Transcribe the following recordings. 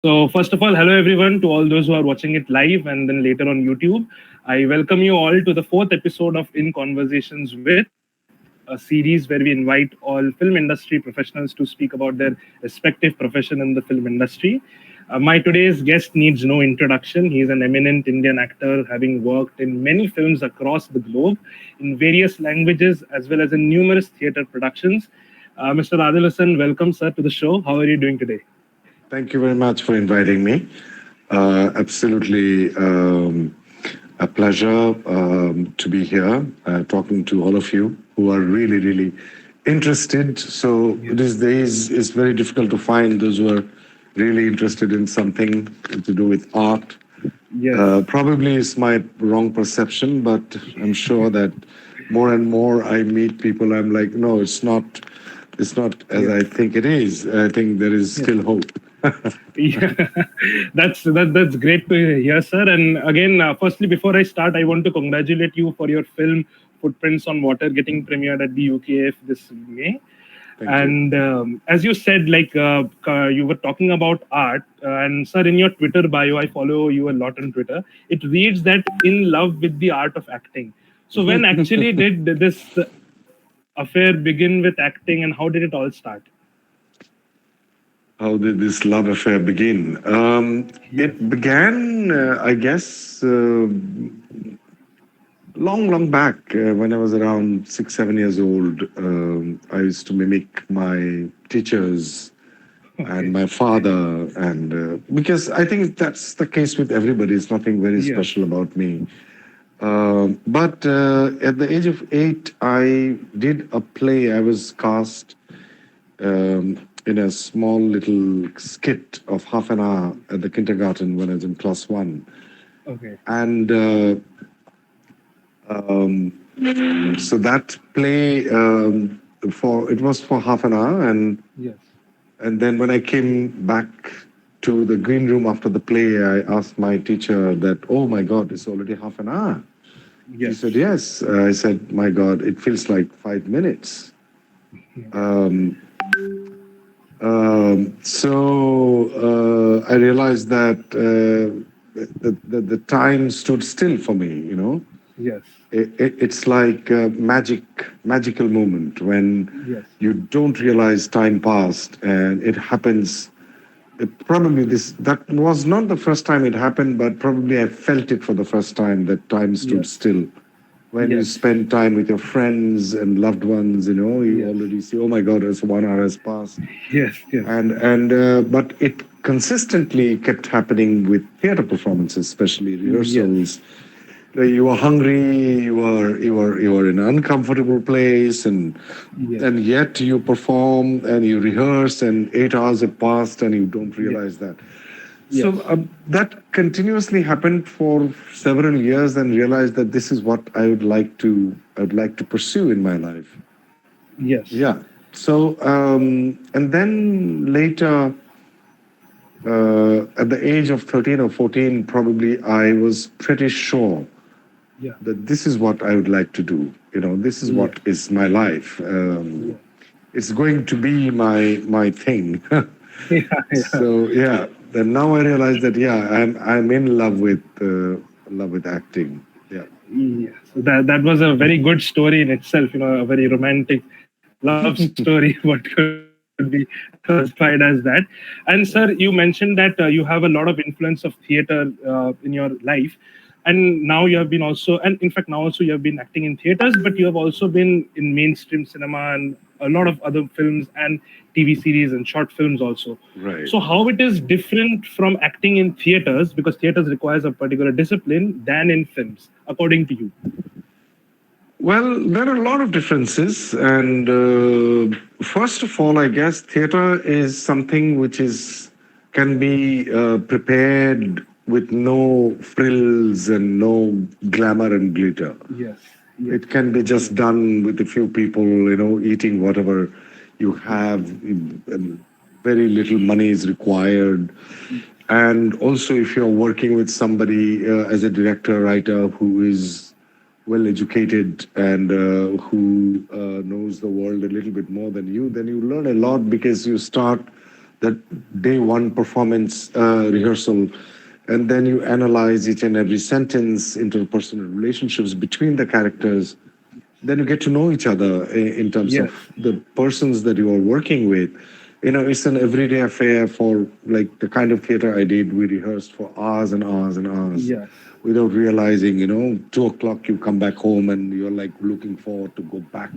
So, first of all, hello everyone to all those who are watching it live and then later on YouTube. I welcome you all to the fourth episode of In Conversations with, a series where we invite all film industry professionals to speak about their respective profession in the film industry. My today's guest needs no introduction. He is an eminent Indian actor, having worked in many films across the globe in various languages as well as in numerous theater productions. Mr. Adil Hussain, welcome, sir, to the show. How are you doing today? Thank you very much for inviting me. Absolutely a pleasure to be here talking to all of you who are really, really interested. So Yes. these days it's very difficult to find those who are really interested in something to do with art. Yes. Probably it's my wrong perception, but I'm sure that more and more I meet people, I'm like, no, it's not as Yes. I think it is. I think there is Yes. still hope. Yeah, that's great to hear, sir. And again, firstly, before I start, I want to congratulate you for your film Footprints on Water getting premiered at the UKF this May. Thank you. And as you said, you were talking about art, and sir, in your Twitter bio, I follow you a lot on Twitter. It reads that in love with the art of acting. So when actually did this affair begin with acting, and how did it all start? How did this love affair begin? Yes. It began, I guess, long, long back when I was around 6, 7 years old. I used to mimic my teachers and Okay. my father, and because I think that's the case with everybody. It's nothing very Yes. special about me. But at the age of 8, I did a play. I was cast in a small little skit of half an hour at the kindergarten when I was in class 1. Okay. And so that play for it was for half an hour, Yes. and then when I came back to the green room after the play, I asked my teacher that, oh my God, it's already half an hour. She Yes. said, yes. I said, my God, it feels like 5 minutes. Um, so I realized that the time stood still for me. Yes. It's like a magical moment when Yes. you don't realize time passed, and it happens. Probably that was not the first time it happened, but probably I felt it for the first time that time stood Yes. still. When you Yes. spend time with your friends and loved ones, you Yes. already see, oh my God, it's 1 hour has passed. Yes. Yes. And but it consistently kept happening with theater performances, especially Yes. rehearsals. You were hungry, you were in an uncomfortable place, Yes. and yet you perform and you rehearse, and 8 hours have passed and you don't Yes. realize that. Yes. So that continuously happened for several years, and realized that this is what I'd like to pursue in my life. Yes. Yeah. So and then later, at the age of 13 or 14, probably I was pretty sure Yeah. that this is what I would like to do. This is Yes. what is my life. Yes. It's going to be my thing. Yeah. Yeah. So yeah, then now I realize that yeah, I'm in love with acting. Yeah. Yes. That was a very good story in itself. A very romantic love story. What could be classified as that? And sir, you mentioned that you have a lot of influence of theater in your life, and now you have been also, and in fact now also you have been acting in theaters, but you have also been in mainstream cinema and a lot of other films and TV series and short films also. Right. So how it is different from acting in theaters, because theaters requires a particular discipline, than in films, according to you? Well, there are a lot of differences, and first of all, I guess theater is something which is can be prepared with no frills and no glamour and glitter. Yes. Yes. It can be just done with a few people, eating whatever you have. And very little money is required. And also, if you're working with somebody as a director, writer who is well educated and who knows the world a little bit more than you, then you learn a lot because you start that day one performance rehearsal, and then you analyze each and every sentence, interpersonal relationships between the characters. Then you get to know each other in terms Yes. of the persons that you are working with. You know, it's an everyday affair. For like the kind of theater I did, we rehearsed for hours and hours and hours Yes. without realizing, 2 o'clock you come back home and you're like looking forward to go back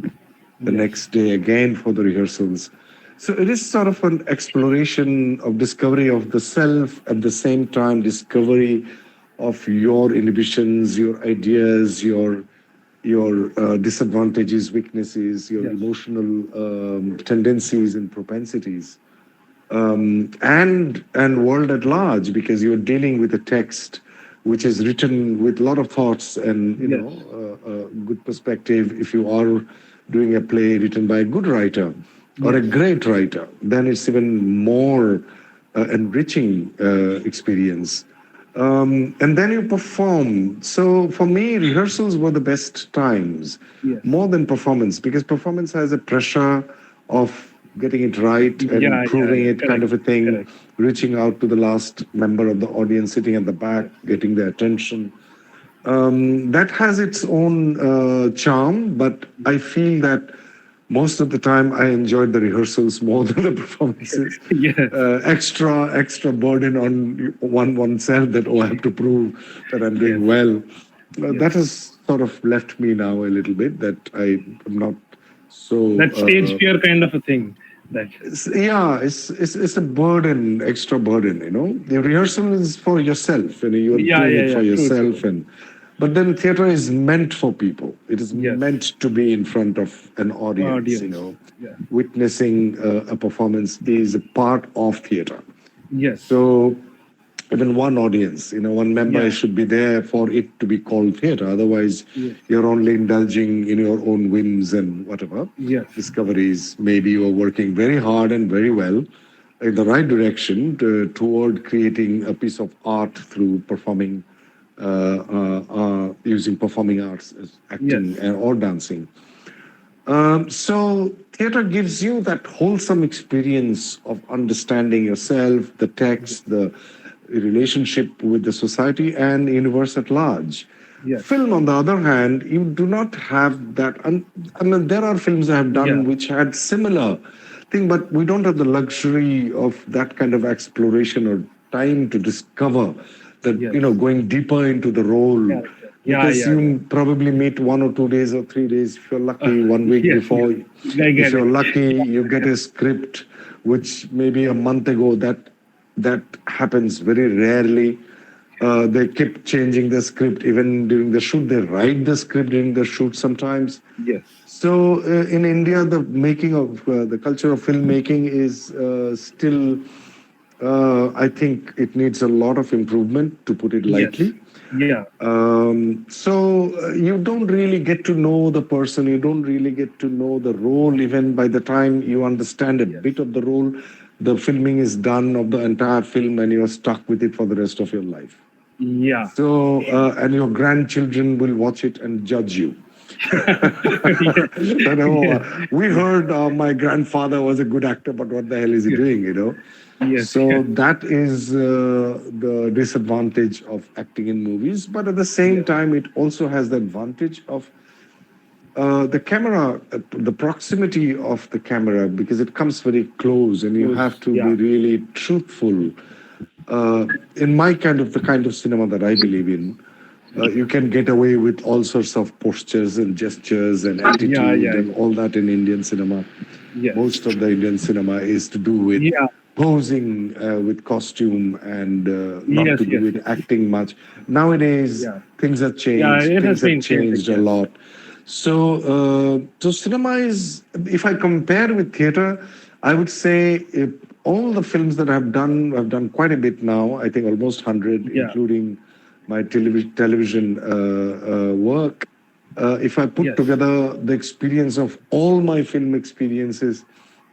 the Yes. next day again for the rehearsals. So it is sort of an exploration of discovery of the self, at the same time discovery of your inhibitions, your ideas, your disadvantages, weaknesses, your Yes. emotional tendencies and propensities, and world at large, because you're dealing with a text which is written with a lot of thoughts and Yes. good perspective. If you are doing a play written by a good writer or a Yes. great writer, then it's even more enriching experience. And then you perform. So for me, rehearsals were the best times, Yes. more than performance, because performance has a pressure of getting it right and Yeah. Yeah. proving Yeah. it, kind Correct. of a thing, Correct. reaching out to the last member of the audience sitting at the back, Yes. getting their attention. That has its own charm, but I feel that most of the time I enjoyed the rehearsals more than the performances. Yes. Extra burden on oneself, that, oh, I have to prove that I'm Yes. doing well. Yes. That has sort of left me now a little bit, that I am not so. That stage fear kind of a thing. That. Yeah, it's a burden, extra burden. The rehearsal is for yourself, and you're Yeah. doing Yeah. it for Yeah. True. yourself, True. and but then theater is meant for people. It is Yes. meant to be in front of an audience. Audience. Yeah. Witnessing a performance is a part of theater. Yes. So even one audience, one member Yeah. should be there for it to be called theater. Otherwise, Yes. you're only indulging in your own whims and whatever Yes. discoveries. Maybe you're working very hard and very well in the right direction toward creating a piece of art through performing, using performing arts as Yes. acting or dancing. So theater gives you that wholesome experience of understanding yourself, the text, the relationship with the society and universe at large. Yes. Film, on the other hand, you do not have that. I mean, there are films I have Yeah. done which had similar thing, but we don't have the luxury of that kind of exploration or time to discover that, Yes. going deeper into the role, Yeah. Yeah. because Yeah. Yeah. you probably meet 1 or 2 days or 3 days, if you're lucky, 1 week Yes. Yes. before. I If get you're it. lucky, you get a script which maybe a month ago. That happens very rarely. They keep changing the script even during the shoot. They write the script during the shoot sometimes. Yes. So in India, the making of the culture of filmmaking is still, I think it needs a lot of improvement, to put it Yes. lightly. Yeah. So you don't really get to know the person, you don't really get to know the role. Even by the time you understand a Yes. bit of the role, the filming is done of the entire film, and you're stuck with it for the rest of your life. Yeah. So, and your grandchildren will watch it and judge you. Yes. Yes. We heard my grandfather was a good actor, but what the hell is he doing? Yes. So that is the disadvantage of acting in movies. But at the same Yes. time, it also has the advantage of the camera, the proximity of the camera, because it comes very close, and you have Close. to be Yeah. really truthful. In my the kind of cinema that I believe in, you can get away with all sorts of postures and gestures and Yeah. attitude Yeah. and all that in Indian cinema. Yes. Most of the Indian cinema is to do with Yeah. posing with costume and not Yes. to do Yes. with Yes. acting much. Nowadays, Yeah. things have Yeah. changed. It has Things have been changing. changed a Yes. lot. So cinema is, if I compare with theater, I would say all the films that I've done quite a bit now. I think almost 100, Yeah. including my television work. If I put Yes. together the experience of all my film experiences,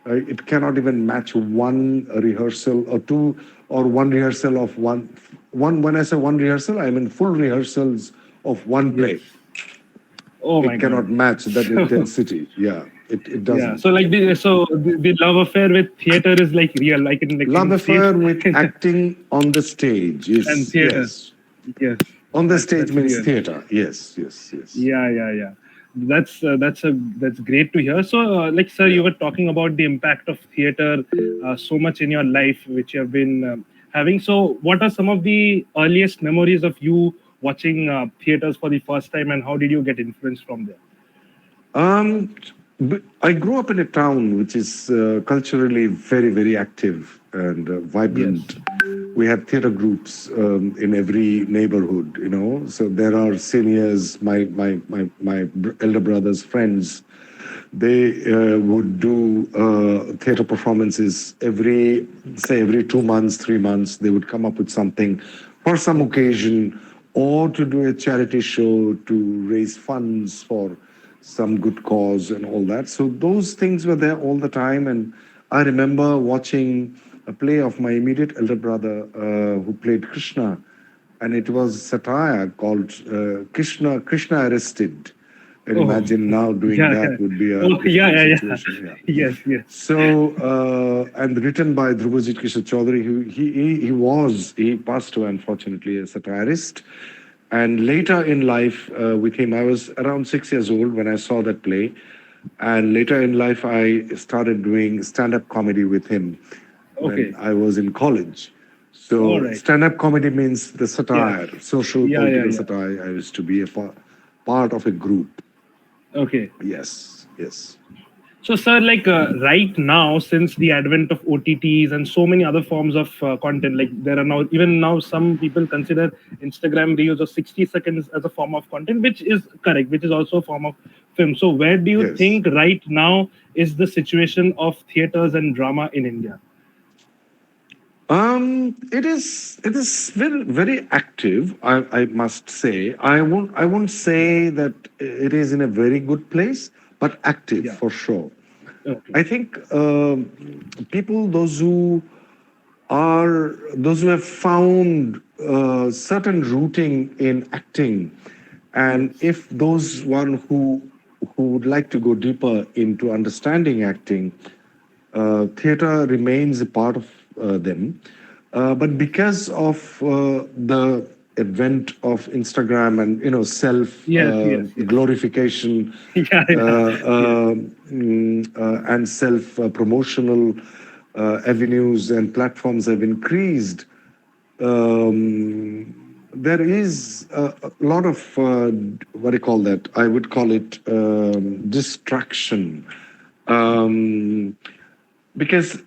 it cannot even match one rehearsal or two, or one rehearsal of one. When I say one rehearsal, I mean full rehearsals of one Yes. play. Oh my It God. cannot match that So, intensity. Yeah, it yeah. doesn't. So like the love affair with theater is like real. I can Love see it affair with in, acting on the stage and is, theater. yes. Yes, On the stage that's means real. theater. Yes, yes, yes. Yeah, yeah, yeah. That's great to hear. So, like, sir, you Yeah. were talking about the impact of theater so much in your life, which you have been having. So, what are some of the earliest memories of you watching theaters for the first time, and how did you get influenced from there? Um, I grew up in a town which is culturally very, very active and Yes. vibrant. We have theater groups in every neighborhood, you know. So there are seniors, my elder brothers, friends. They would do theater performances every 2 months, 3 months. They would come up with something for some Okay. occasion, or to do a charity show to raise funds for some good cause and all that. So those things were there all the time. And I remember watching a play of my immediate elder brother who played Krishna, and it was satire called Krishna Arrested. And Oh, imagine now doing yeah, yeah. that would be a Oh, yeah, difficult yeah, yeah. situation. Yeah. Yes, yes. So, and written by Dhrubajit Kishore Chaudhary, who he passed away, unfortunately, a satirist. And later in life with him, I was around 6 years old when I saw that play. And later in life, I started doing stand up comedy with him when Okay. I was in college. All So, right. stand up comedy means the Yes. satire, social, Yeah, yeah, political yeah. satire. I used to be a part of a group. Okay. Yes, yes. So, sir, like right now, since the advent of OTTs and so many other forms of content, like there are now, even now, some people consider Instagram reels of 60 seconds as a form of content, which is correct, which is also a form of film. So, where do you Yes. think right now is the situation of theaters and drama in India? It is very very active. I must say. I won't say that it is in a very good place, but active Yeah. for sure. Okay. I think people, those who have found certain rooting in acting, and Yes. if those one who would like to go deeper into understanding acting, theater remains a part of them. But because of the advent of Instagram and self Yes. Yes. Yes. glorification Yeah. Yeah. Yes. and self promotional avenues and platforms have increased, there is a lot of what do you call that? I would call it distraction. Um, because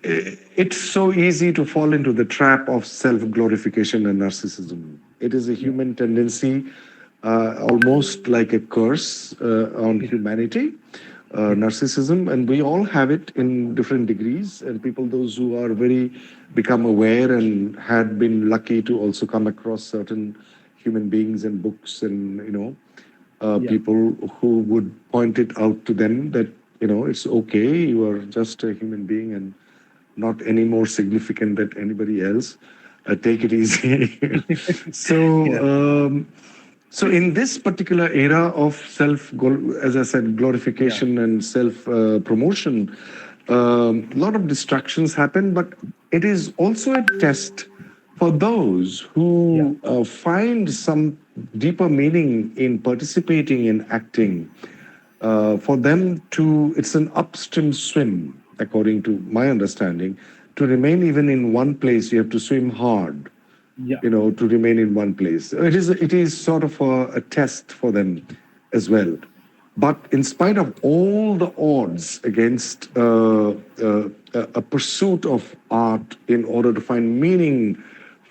it's so easy to fall into the trap of self glorification and narcissism. It is a Yeah. human tendency, almost like a curse on Yeah. humanity, Yeah. narcissism, and we all have it in different degrees. And people, those who are very become aware and had been lucky to also come across certain human beings and books and Yeah. people who would point it out to them that it's okay, you are just a human being and not any more significant than anybody else. Take it easy. so Yeah. um, so in this particular era of as I said, Yeah. glorification and self promotion, a lot of distractions happen, but it is also a test for those Yeah. who find some deeper meaning in participating in acting. For them to, it's an upstream swim, according to my understanding. To remain even in one place, you have to swim hard, Yeah. to remain in one place. It is sort of a test for them as well. But in spite of all the odds against a pursuit of art in order to find meaning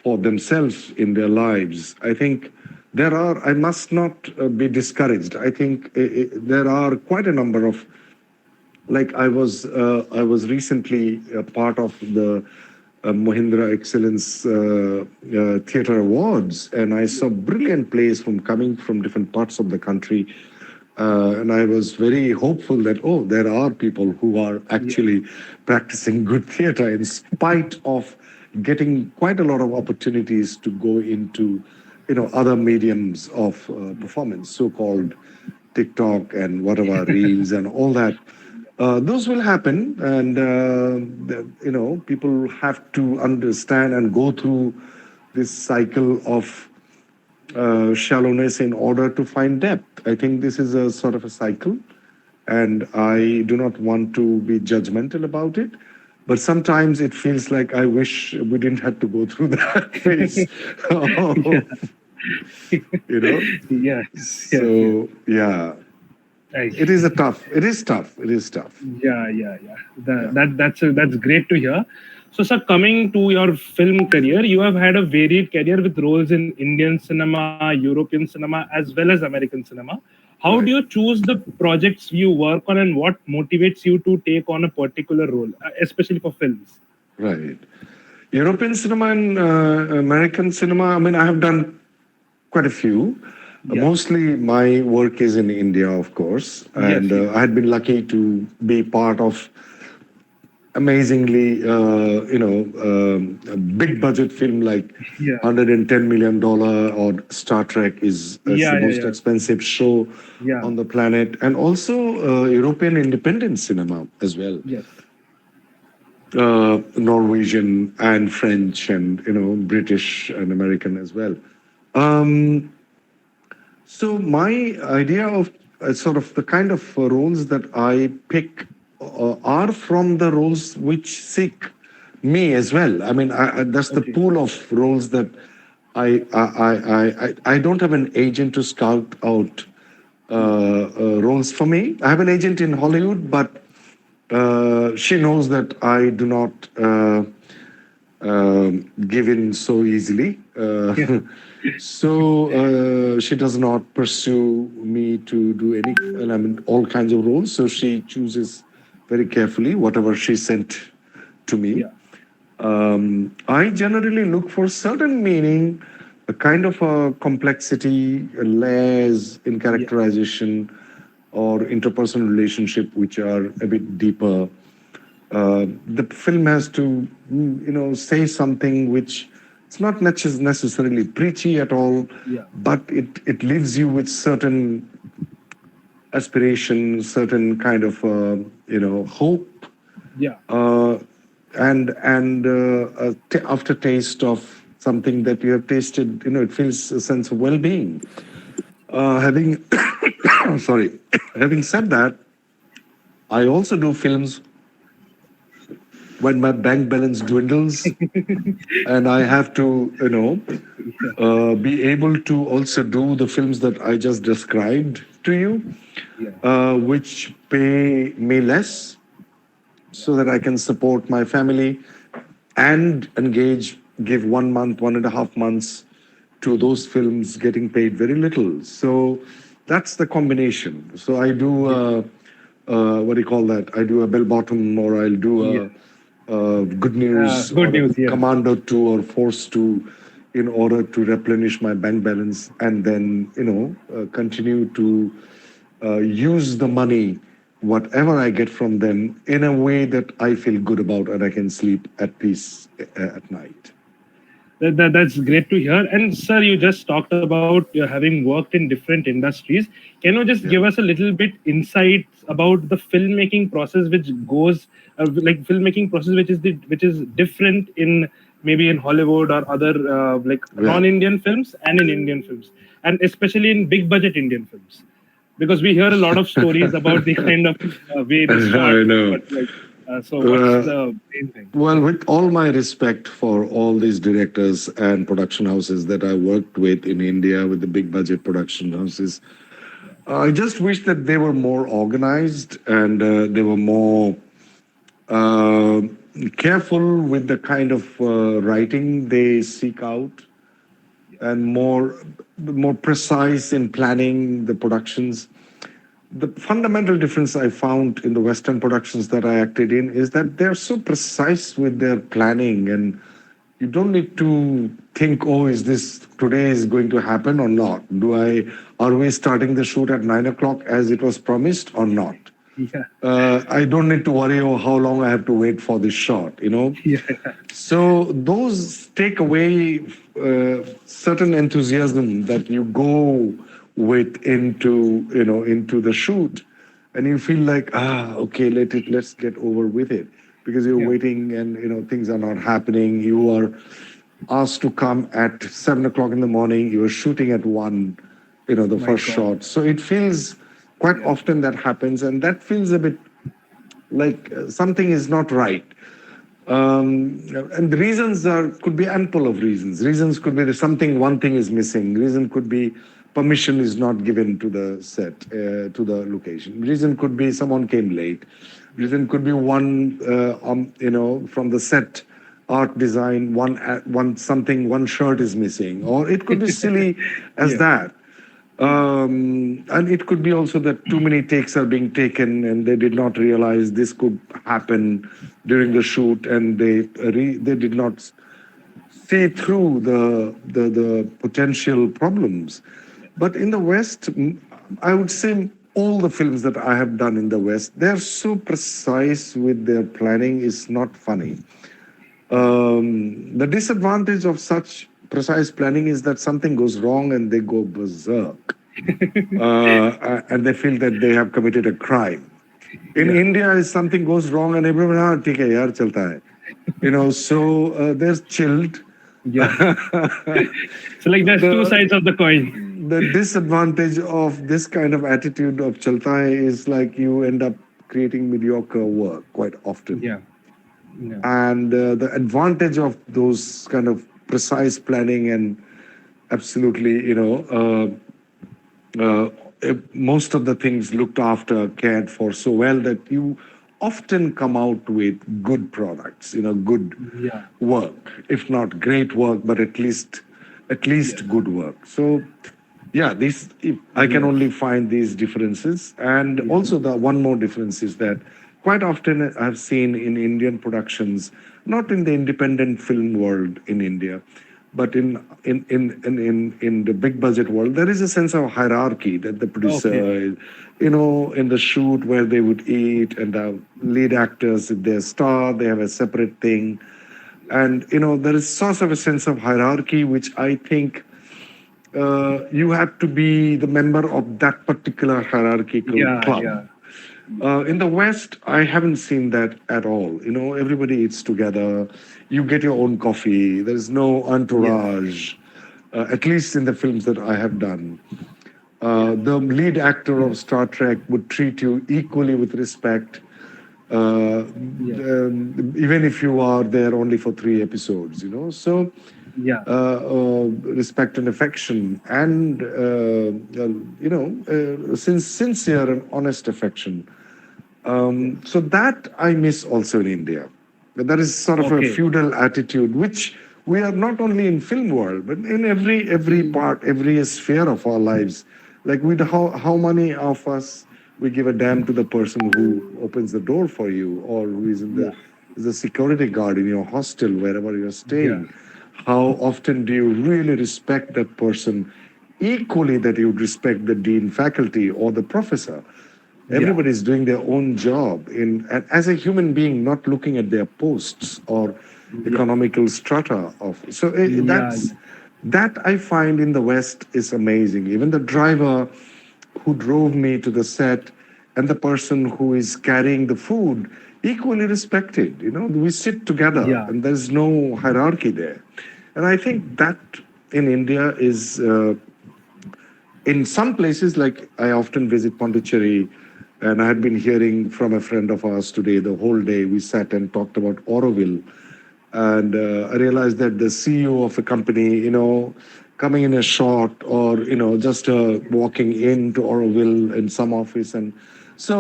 for themselves in their lives, I think I must not be discouraged. I think there are quite a number of, like I was recently a part of the Mohindra Excellence Theatre Awards, and I saw brilliant plays from coming from different parts of the country. And I was very hopeful that, oh, there are people who are Yeah. actually practicing good theatre in spite of getting quite a lot of opportunities to go into, other mediums of performance, so-called TikTok and whatever reels and all that. Those will happen, and people have to understand and go through this cycle of shallowness in order to find depth. I think this is a sort of a cycle, and I do not want to be judgmental about it. But sometimes it feels like I wish we didn't have to go through that phase. Yeah. you know. Yes, yes, yes. So yeah, I, it is a tough. It is tough. It is tough. yeah, yeah, yeah. Yeah. That's great to hear. So, sir, coming to your film career, you have had a varied career with roles in Indian cinema, European cinema, as well as American cinema. How do you Right. choose the projects you work on, and what motivates you to take on a particular role, especially for films? Right. European cinema and American cinema. I mean, I have done quite a few. Yeah. Mostly my work is in India, of course, Yes. and Yes. I had been lucky to be part of amazingly, a big budget film like Yeah. $110 million or Star Trek is Yeah. the Yeah. most Yeah. expensive show Yeah. on the planet, and also European independent cinema as well. Yes. Norwegian and French and British and American as well. Um, so my idea of sort of the kind of roles that I pick are from the roles which seek me as well. I mean, that's the Okay. pool of roles that I don't have an agent to scout out roles for me. I have an agent in Hollywood, but she knows that I do not give in so easily. Yeah. So she does not pursue me to do I mean, all kinds of roles. So she chooses very carefully whatever she sent to me. Yeah. I generally look for certain meaning, a kind of a complexity, layers in Yeah. characterization, or interpersonal relationship which are a bit deeper. The film has to, say something which it's not necessarily preachy at all, Yeah. but it leaves you with certain aspiration, certain kind of, hope, Yeah. uh, and a aftertaste of something that you have tasted. It feels a sense of well-being. Having, sorry, having said that, I also do films when my bank balance dwindles and I have to, be able to also do the films that I just described to you, Yeah. which pay me less so that I can support my family and engage, give 1 month, 1.5 months to those films getting paid very little. So that's the combination. So I do, Yeah. what do you call that? I do a bell bottom, or I'll do Yeah. good news Good or a news. Yes. commando 2 or force 2 in order to replenish my bank balance, and then continue to use the money, whatever I get from them, in a way that I feel good about and I can sleep at peace at night. That's great to hear. And sir, you just talked about having worked in different industries. Can you just give Yeah. us a little bit insights about the filmmaking process, which goes like filmmaking process, which is different in maybe in Hollywood or other like Yeah. non-Indian films and in Indian films, and especially in big budget Indian films, because we hear a lot of stories about the kind of way it is shot. I know. But like, so what's Uh, the main thing? well, with all my respect for all these directors and production houses that I worked with in India, with the big budget production houses, I just wish that they were more organized and they were more uh, careful with the kind of writing they seek out, and more precise in planning the productions. The fundamental difference I found in the Western productions that I acted in is that they're so precise with their planning, and you don't need to think, oh, is this today is going to happen or not? Are we starting the shoot at 9 o'clock as it was promised or not? Yeah. I don't need to worry, oh, how long I have to wait for this shot. Yeah. So those take away certain enthusiasm that you go with into the shoot, and you feel like, okay, let's get over with it, because you're Yeah. waiting and things are not happening. You are asked to come at 7 o'clock in the morning. You are shooting at 1, the My first God. shot. So it feels quite Yeah. often that happens, and that feels a bit like something is not right. And the reasons could be ample of reasons. Reasons could be that one thing is missing. Reason could be permission is not given to the set, to the location. Reason could be someone came late. Reason could be from the set art design, one shirt is missing, or it could be silly as Yeah. that. And it could be also that too many takes are being taken, and they did not realize this could happen during the shoot, and they did not see through the potential problems. But in the West, I would say all the films that I have done in the West, they're so precise with their planning, is not funny. The disadvantage of such precise planning is that something goes wrong and they go berserk, and they feel that they have committed a crime. In Yeah. India, if something goes wrong and everyone, ठीक है यार चलता है, so they're chilled. Yeah. So like there's two the sides of the coin. the disadvantage of this kind of attitude of chalta hai is like you end up creating mediocre work quite often. Yeah. Yeah. And the advantage of those kind of precise planning and absolutely, most of the things looked after, cared for so well that you often come out with good products, good Yeah. work, if not great work, but at least good work. So yeah, I can Yes. only find these differences. And Yeah. also the one more difference is that quite often I've seen in Indian productions, not in the independent film world in India, but in the big budget world, there is a sense of hierarchy that the Okay. producer, in the shoot where they would eat, and the lead actors, if they're star, they have a separate thing. And there is sort of a sense of hierarchy, which I think you have to be the member of that particular hierarchical Yeah. club. Yeah. In the West, I haven't seen that at all. Everybody eats together. You get your own coffee. There is no Yes. entourage, at least in the films that I have done. Yeah. The lead actor of Star Trek would treat you equally with respect, Yeah. even if you are there only for 3 episodes. So Yeah. respect and affection, and sincere and honest affection. Yeah. So that I miss also in India. That is sort of a Okay. feudal attitude, which we are not only in film world, but in every part, every sphere of our lives. Like how many of us we give a damn to the person who opens the door for you, or who Yeah. is the security guard in your hostel, wherever you're Yeah. staying. How often do you really respect that person equally that you would respect the dean faculty or the professor? Yeah. Everybody is doing their own job and as a human being, not looking at their posts or Yeah. economical strata of. So Yeah. that I find in the West is amazing. Even the driver who drove me to the set and the person who is carrying the food, equally respected. We sit together Yeah. and there's no hierarchy there. And I think that in India is in some places, like I often visit Pondicherry, and I had been hearing from a friend of ours today, the whole day we sat and talked about Auroville. And I realized that the CEO of a company, coming in a shot, or, just walking into Auroville in some office. And so,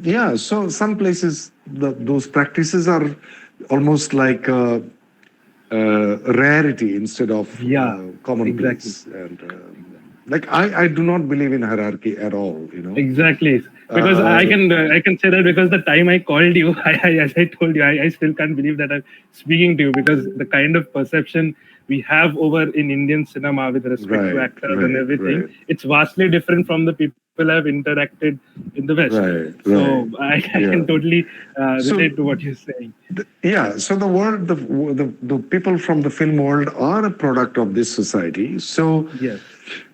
yeah, so some places, those practices are almost like rarity instead of Yeah. Exactly. commonplace. And like I do not believe in hierarchy at all. Exactly. Because Uh, I can say that because the time I called you, as I told you, I still can't believe that I'm speaking to you, because the kind of perception we have over in Indian cinema with respect to right, actors and right, everything, right, it's vastly different from the people I've interacted in the West. right, So right. I can Yeah. totally So relate to what you're saying. yeah, so the people from the film world are a product of this society. So Yes.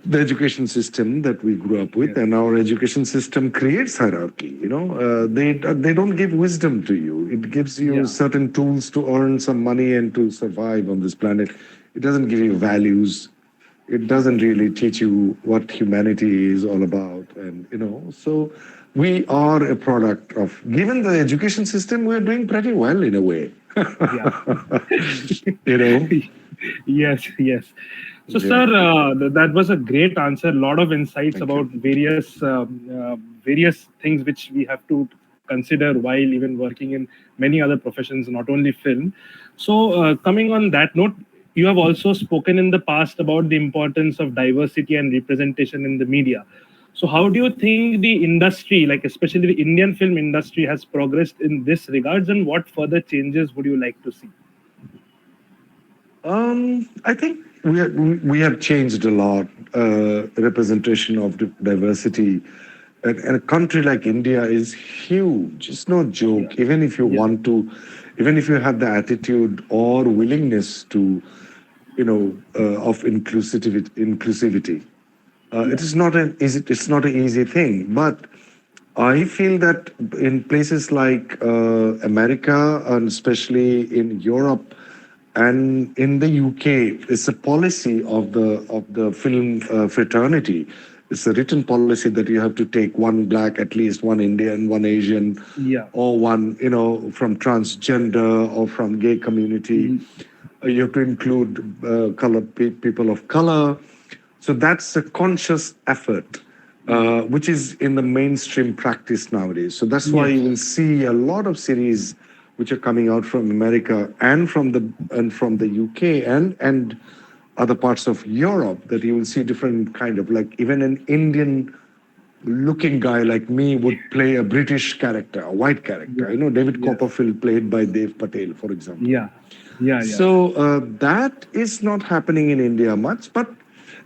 the education system that we grew up with, Yes. and our education system creates hierarchy. They don't give wisdom to you. It gives you Yeah. certain tools to earn some money and to survive on this planet. It doesn't give you values. It doesn't really teach you what humanity is all about, and so we are a product of, given the education system, we're doing pretty well in a way. Yeah. you know Yes, yes. So, yeah. sir, that was a great answer. A lot of insights Thank about you. various things which we have to consider while even working in many other professions, not only film. So, coming on that note, you have also spoken in the past about the importance of diversity and representation in the media. So, how do you think the industry, like especially the Indian film industry, has progressed in this regards, and what further changes would you like to see? I think we have changed a lot. Representation of diversity, and a country like India is huge. It's no Yeah, joke. Even if you yeah, want to, even if you have the attitude or willingness to, of inclusivity. It yeah, is not an easy. It's not an easy thing, but I feel that in places like America, and especially in Europe and in the UK, it's a policy of the film fraternity. It's a written policy that you have to take one black, at least one Indian, one Asian, yeah. or one from transgender or from gay community. Mm, You have to include people of color. So that's a conscious effort, which is in the mainstream practice nowadays. So that's why you yes, will see a lot of series which are coming out from America and from the UK and other parts of Europe, that you will see different kind of, like, even an Indian looking guy like me would play a British character, a white character. yeah, David yes, Copperfield played by Dev Patel, for example. yeah, yeah, yeah, So that is not happening in India much, but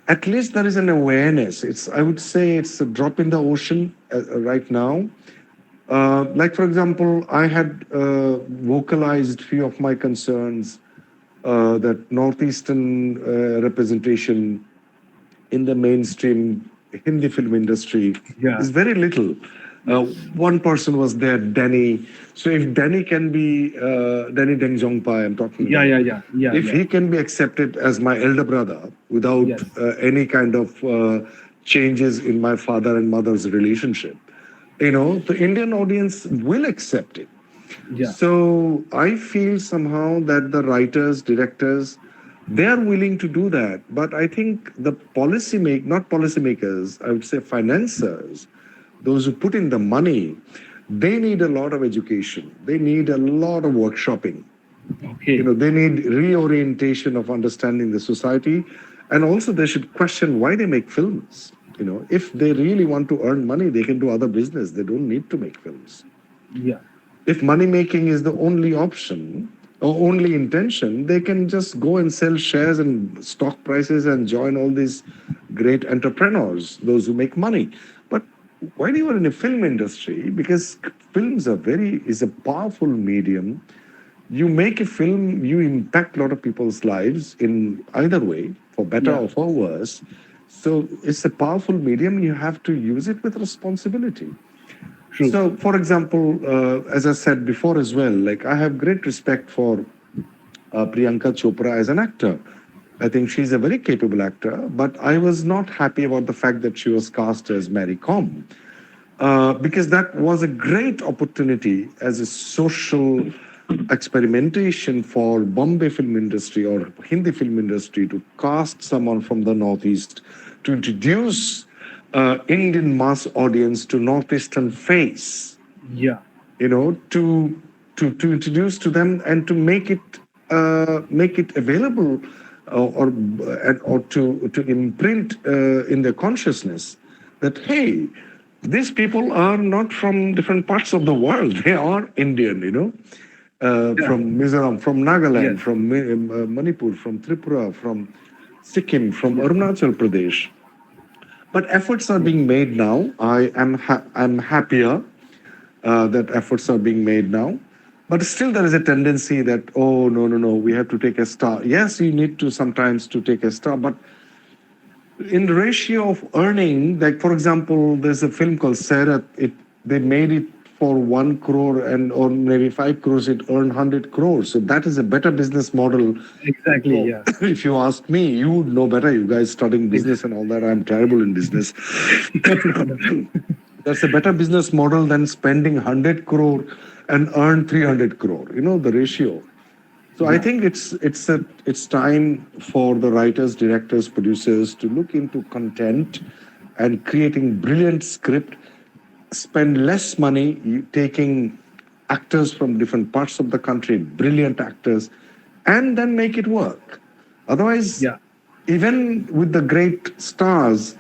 at least there is an awareness. I would say it's a drop in the ocean right now. Like, for example, I had vocalized few of my concerns that northeastern representation in the mainstream Hindi film industry yeah, is very little. One person was there, Danny. So if Danny can be Danny Deng Zongpai, I'm talking yeah, about, yeah, yeah, yeah, if yeah, he can be accepted as my elder brother without yes, any kind of changes in my father and mother's relationship, the Indian audience will accept it. yeah, So I feel somehow that the writers, directors, they are willing to do that. But I think the not policymakers, I would say financiers, those who put in the money, they need a lot of education. They need a lot of workshopping. okay, They need reorientation of understanding the society. And also they should question why they make films. If they really want to earn money, they can do other business. They don't need to make films. yeah, If money making is the only option or only intention, they can just go and sell shares and stock prices and join all these great entrepreneurs, those who make money. But while you are in a film industry, because films is a powerful medium, you make a film, you impact a lot of people's lives in either way, for better yeah, or for worse. So it's a powerful medium. You have to use it with responsibility. true, So, for example, as I said before as well, like, I have great respect for Priyanka Chopra as an actor. I think she's a very capable actor, but I was not happy about the fact that she was cast as Mary Com, because that was a great opportunity as a social experimentation for Bombay film industry or Hindi film industry to cast someone from the Northeast to introduce Indian mass audience to Northeastern face, yeah, to introduce to them and to make it available, or to imprint in their consciousness that, hey, these people are not from different parts of the world. They are Indian, yeah, from Mizoram, from Nagaland, yes, from Manipur, from Tripura, from Sikkim, from yes, Arunachal Pradesh. But efforts are yes, being made now. I'm happier that efforts are being made now. But still, there is a tendency that, oh, no, no, no, we have to take a star. Yes, you need to sometimes to take a star, but in ratio of earning, like for example, there's a film called Sarah. They made it for 1 crore and or maybe 5 crores. It earned 100 crores. So that is a better business model. Exactly. So Yeah. if you ask me, you would know better. You guys studying business and Exactly. all that. I'm terrible in business. No, no, no. That's a better business model than spending 100 crore and earn 300 crore. You know the ratio. So I Yeah. think it's time for the writers, directors, producers to look into content and creating brilliant script. Spend less money taking actors from different parts of the country, brilliant actors, and then make it work. Otherwise, Yeah. even with the great stars,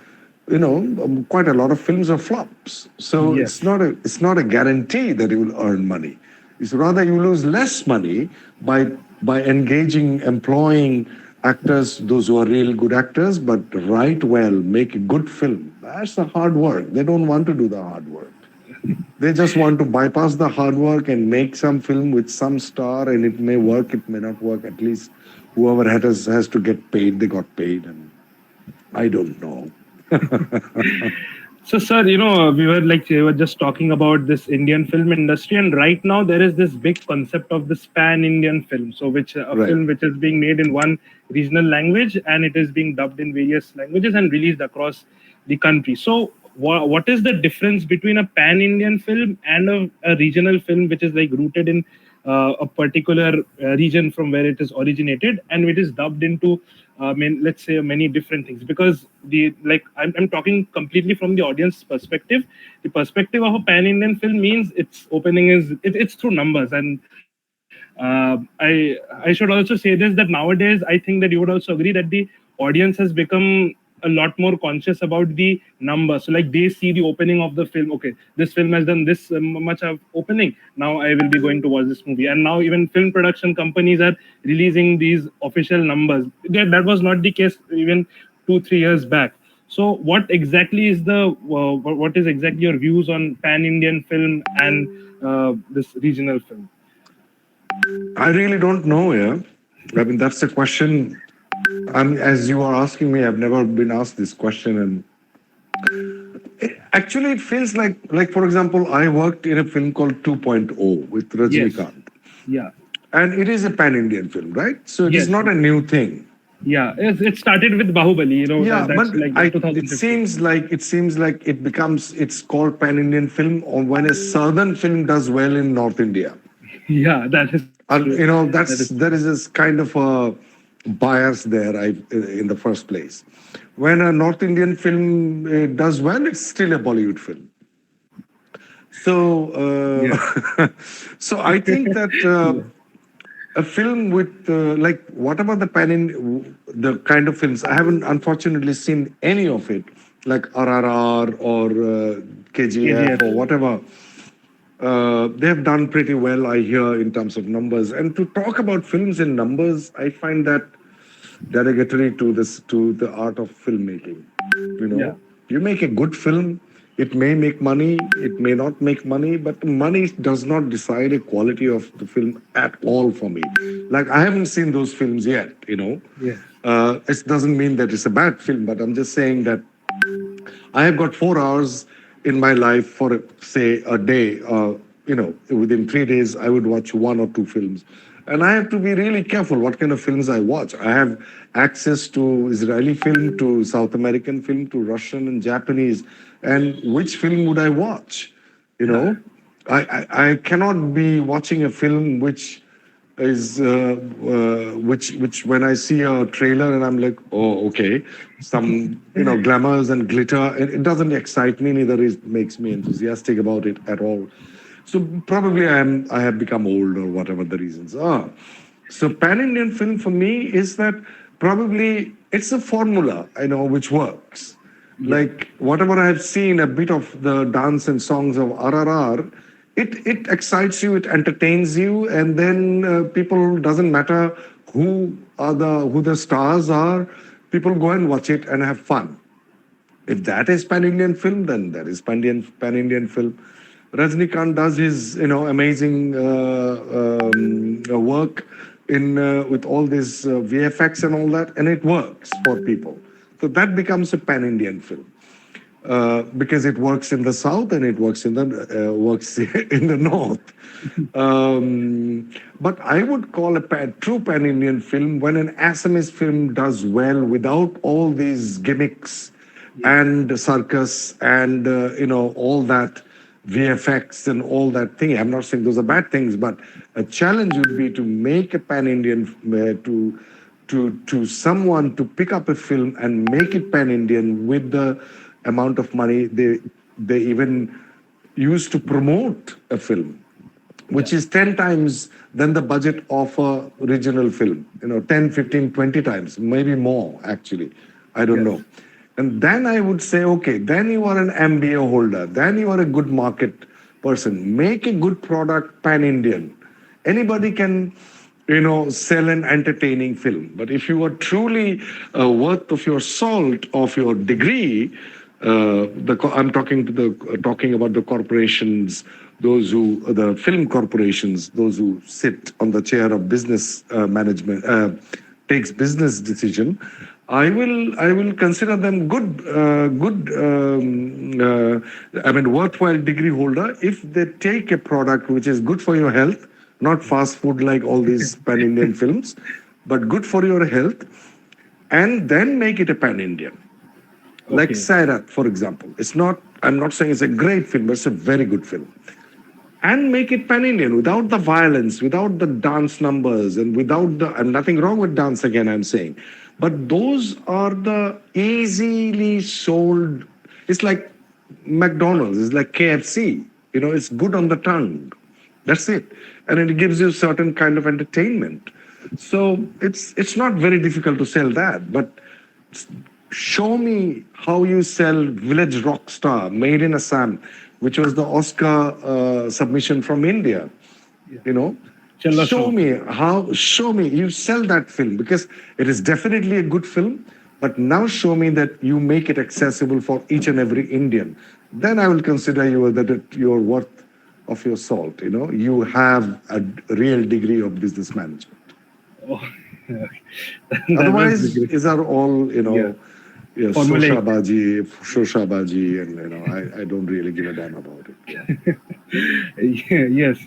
quite a lot of films are flops. So it's Yes. not a it's not a guarantee that you will earn money. It's rather you lose less money by engaging, employing actors, those who are real good actors, but write well, make a good film. That's the hard work. They don't want to do the hard work. They just want to bypass the hard work and make some film with some star, and it may work, it may not work. At least whoever has to get paid, they got paid, and I don't know. So, sir, we were just talking about this Indian film industry, and right now there is this big concept of this pan-Indian film. So, which a Right. film which is being made in one regional language and it is being dubbed in various languages and released across the country. So, what is the difference between a pan-Indian film and a regional film which is like rooted in a particular region from where it is originated and it is dubbed into let's say many different things, because I'm talking completely from the audience perspective. The perspective of a pan Indian film means its opening it's through numbers. And I should also say this, that nowadays I think that you would also agree that the audience has become a lot more conscious about the numbers. So like they see the opening of the film. Okay, this film has done this much of opening. Now I will be going to watch this movie. And now even film production companies are releasing these official numbers. That was not the case even 2 3 years back. So what is exactly your views on pan Indian film and this regional film? I really don't know. Yeah, I mean that's the question. As you are asking me, I've never been asked this question, and actually, it feels like for example, I worked in a film called 2.0 with Yes. Rajnikant, Yeah. and it is a pan-Indian film, right? So it is Yes. not a new thing. Yeah. It started with Bahubali. Yeah, but That's like I it 2015. seems like it's called pan-Indian film or when a southern film does well in North India. Yeah, that is true. And That is true. there is this kind of a bias there in the first place. When a North Indian film does well, it's still a Bollywood film. So Yeah. so I think that Yeah. a film with like what about the kind of films I haven't unfortunately seen any of it, like RRR or KGF KGF. or whatever. They have done pretty well, I hear, in terms of numbers. And to talk about films in numbers, I find that derogatory to the art of filmmaking. You Yeah. know, you make a good film, it may make money, it may not make money, but money does not decide the quality of the film at all for me. Like I haven't seen those films yet. Yes. It doesn't mean that it's a bad film, but I'm just saying that I have got 4 hours in my life for, say, a day. Within 3 days, I would watch one or two films. And I have to be really careful what kind of films I watch. I have access to Israeli film, to South American film, to Russian and Japanese. And which film would I watch? You know, I cannot be watching a film which when I see a trailer and I'm like, oh, okay, some glamours and glitter, it doesn't excite me, neither it makes me enthusiastic about it at all. So probably I have become old or whatever the reasons are. So pan Indian film for me is that probably it's a formula which works. Yeah. Like whatever I have seen, a bit of the dance and songs of RRR, it excites you, it entertains you, and then people doesn't matter who the stars are, people go and watch it and have fun. If that is pan Indian film, then that is pan Indian film. Rajnikant does his amazing work in with all this VFX and all that, and it works for people. So that becomes a pan-Indian film. Because it works in the south and it works in the works in the north. But I would call a true pan-Indian film when an Assamese film does well without all these gimmicks and circus and all that VFX and all that thing. I'm not saying those are bad things, but a challenge would be to make a pan-Indian to someone to pick up a film and make it pan-Indian with the amount of money they even use to promote a film, which is 10 times than the budget of a regional film, 10, 15, 20 times, maybe more actually. I don't know. And then I would say, okay, then you are an MBA holder, then you are a good market person. Make a good product pan-Indian. Anybody can sell an entertaining film. But if you are truly worth of your salt, of your degree, I'm talking about the corporations, the film corporations, those who sit on the chair of business management, takes business decision. I will consider them worthwhile degree holder if they take a product which is good for your health, not fast food like all these pan-Indian films, but good for your health, and then make it a pan-Indian. Like Sairat, for example. I'm not saying it's a great film, but it's a very good film. And make it pan-Indian without the violence, without the dance numbers, and and nothing wrong with dance again, I'm saying. But those are the easily sold. It's like McDonald's, it's like KFC. It's good on the tongue. That's it. And it gives you certain kind of entertainment. So it's not very difficult to sell that. But show me how you sell Village Rockstar, Made in Assam, which was the Oscar submission from India. Show me you sell that film, because it is definitely a good film. But now show me that you make it accessible for each and every Indian. Then I will consider you that you're worth of your salt. You have a real degree of business management. Oh, otherwise, these are all shoshabaji, and I don't really give a damn about it. Yes.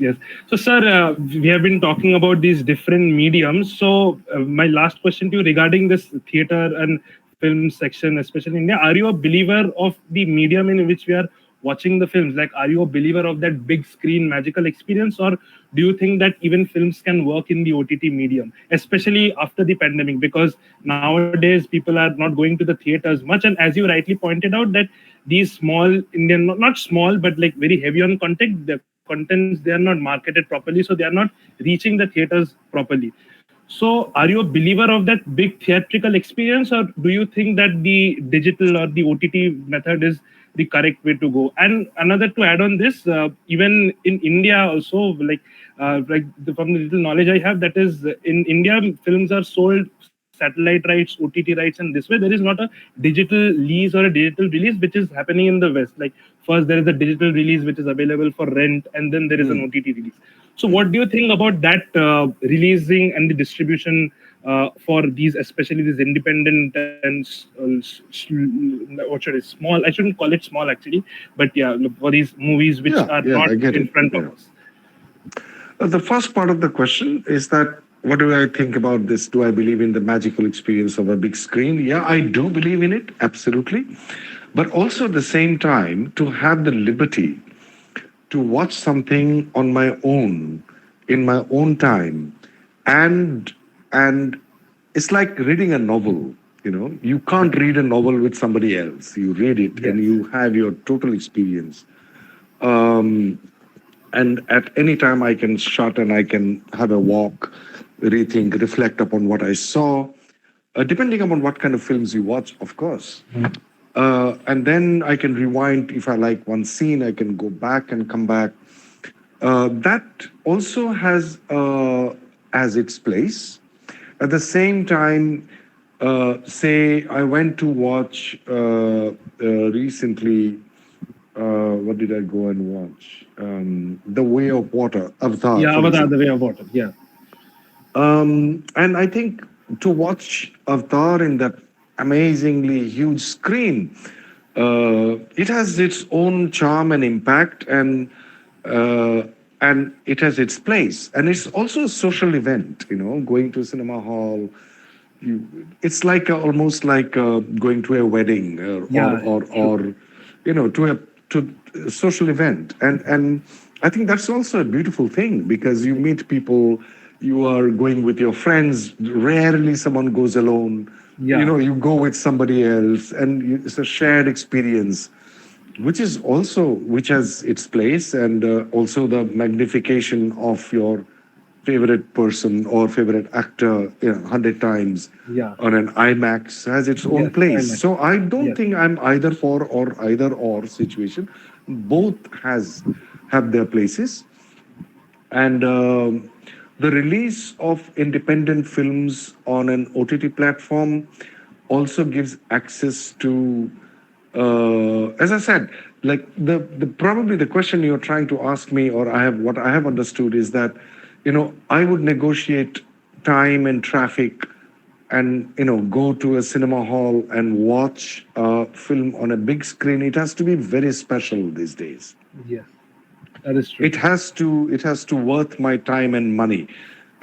So, sir, we have been talking about these different mediums. So, my last question to you regarding this theater and film section, especially in India, are you a believer of the medium in which we are watching the films? Like, are you a believer of that big screen magical experience, or do you think that even films can work in the OTT medium, especially after the pandemic? Because nowadays people are not going to the theaters much, and as you rightly pointed out, that these small Indian, not small, but like very heavy on content, the contents, they are not marketed properly, so they are not reaching the theaters properly. So, are you a believer of that big theatrical experience, or do you think that the digital or the OTT method is the correct way to go? And another, to add on this, even in India also, from the little knowledge I have, that is, in India, films are sold satellite rights, OTT rights, and this way there is not a digital lease or a digital release, which is happening in the West. Like, first there is a digital release which is available for rent, and then there is an OTT release. So what do you think about that releasing and the distribution for these, especially these independent and what should I, small? I shouldn't call it small actually, but yeah, for these movies which are not in front of us. The first part of the question is that, what do I think about this? Do I believe in the magical experience of a big screen? Yeah, I do believe in it, absolutely. But also at the same time, to have the liberty to watch something on my own, in my own time, and it's like reading a novel. You can't read a novel with somebody else. You read it and you have your total experience. And at any time I can shut and I can have a walk, rethink, reflect upon what I saw, depending upon what kind of films you watch, of course. And then I can rewind. If I like one scene, I can go back and come back. That also has its place. At the same time, say I went to watch recently, what did I go and watch? The Way of Water, Avatar. Yeah, Avatar, The Way of Water, yeah. And I think to watch Avatar in that amazingly huge screen, it has its own charm and impact, uh, and it has its place. And it's also a social event. Going to a cinema hall, it's like almost like going to a wedding, Yeah, true. to a social event. And I think that's also a beautiful thing, because you meet people, you are going with your friends. Rarely someone goes alone. Yeah, You go with somebody else, and it's a shared experience, which has its place. And also the magnification of your favorite person or favorite actor 100 times yeah, on an IMAX has its own yes, place. IMAX. So I don't Yes, think I'm either for or either or situation. Both has have their places. And the release of independent films on an OTT platform also gives access to, as I said, like the probably the question you're trying to ask me, or what I have understood is that, I would negotiate time and traffic, and go to a cinema hall and watch a film on a big screen. It has to be very special these days. yes, that is true. It has to worth my time and money.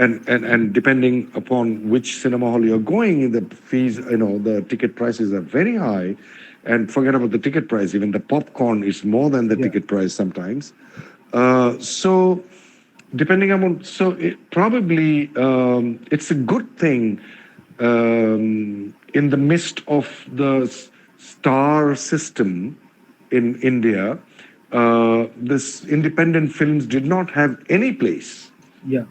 And depending upon which cinema hall you're going, the fees, the ticket prices are very high. And forget about the ticket price, even the popcorn is more than the Yeah, ticket price sometimes. So depending upon, so probably it's a good thing, in the midst of the star system in India. This independent films did not have any place, yeah,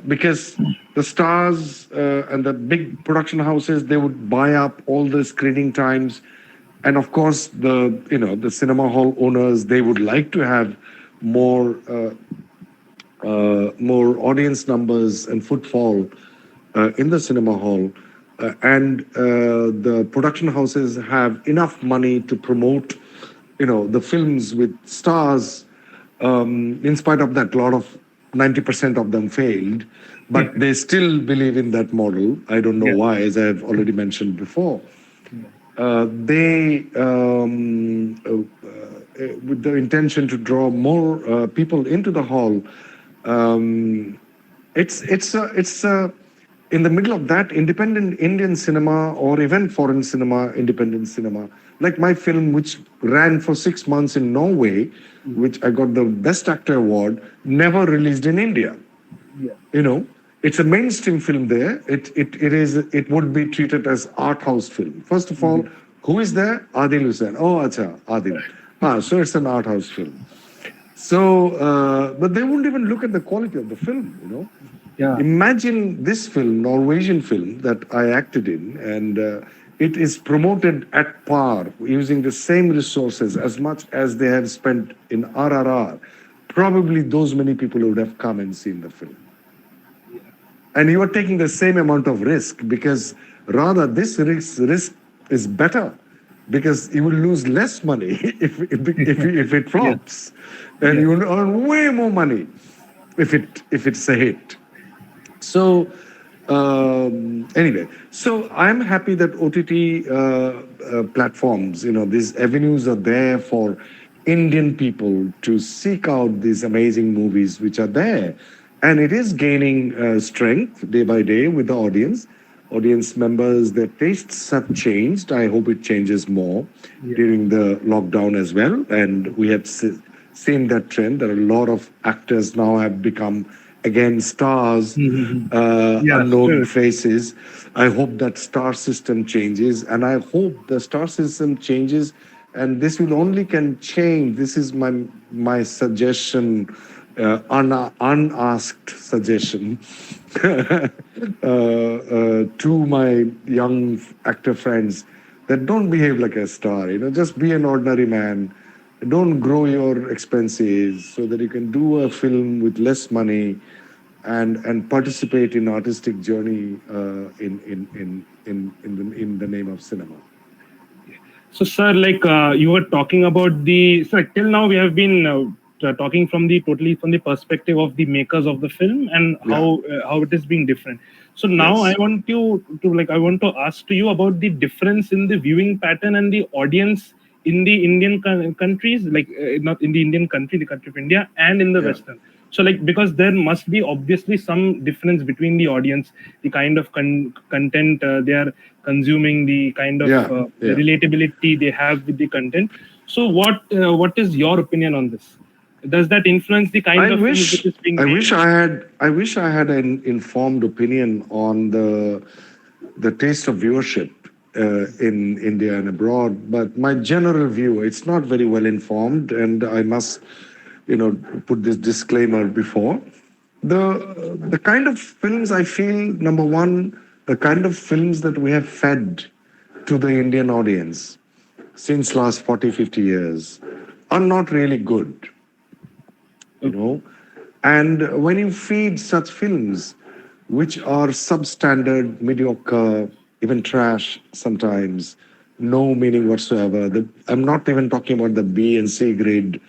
because the stars and the big production houses, they would buy up all the screening times. And of course the cinema hall owners, they would like to have more more audience numbers and footfall in the cinema hall. And the production houses have enough money to promote, the films with stars. In spite of that, a lot of 90% of them failed, but they still believe in that model. I don't know yeah, why, as I've already mentioned before. yeah, They with the intention to draw more people into the hall. um, it's in the middle of that, independent Indian cinema, or even foreign cinema, independent cinema, like my film, which ran for 6 months in Norway, which I got the Best Actor award, never released in India. yeah, You know, it's a mainstream film there. It would be treated as art house film. First of all, yeah, who is there? Adil Hussain. Oh, acha, Adil. So it's an art house film. So, but they wouldn't even look at the quality of the film. yeah, Imagine this film, Norwegian film that I acted in, and it is promoted at par using the same resources as much as they have spent in RRR. Probably those many people would have come and seen the film. And you are taking the same amount of risk, because rather this risk is better, because you will lose less money if it yes, flops, and yes, you will earn way more money if it's a hit. So anyway, so I'm happy that OTT platforms, these avenues are there for Indian people to seek out these amazing movies which are there, and it is gaining strength day by day with the audience members. Their tastes have changed. I hope it changes more yeah, during the lockdown as well, and we have seen that trend. There are a lot of actors now have become again stars, yeah, unknown true. faces. I hope that star system changes, and I hope the star system changes, and this will only can change. This is my suggestion, unasked suggestion, to my young actor friends, that don't behave like a star. Just be an ordinary man. Don't grow your expenses so that you can do a film with less money, and participate in artistic journey in the name of cinema. So, sir, like you were talking about so like, till now we have been talking from the perspective of the makers of the film and Yeah. how it is being different. So now I Yes. want you to I want to ask to you about the difference in the viewing pattern and the audience in the Indian countries, not in the Indian country, the country of India, and in the Yeah. Western. So because there must be obviously some difference between the audience, the kind of content they are consuming, the kind of Yeah. the Yeah. relatability they have with the content. So what is your opinion on this? Does that influence the kind I of films which wish is being I made? wish I had an informed opinion on the taste of viewership in India and abroad. But my general view, it's not very well informed, and I must, put this disclaimer before. The kind of films I feel, number one, the kind of films that we have fed to the Indian audience since last 40, 50 years are not really good, you Okay. know. And when you feed such films, which are substandard, mediocre, even trash sometimes, no meaning whatsoever. I'm not even talking about the B and C grade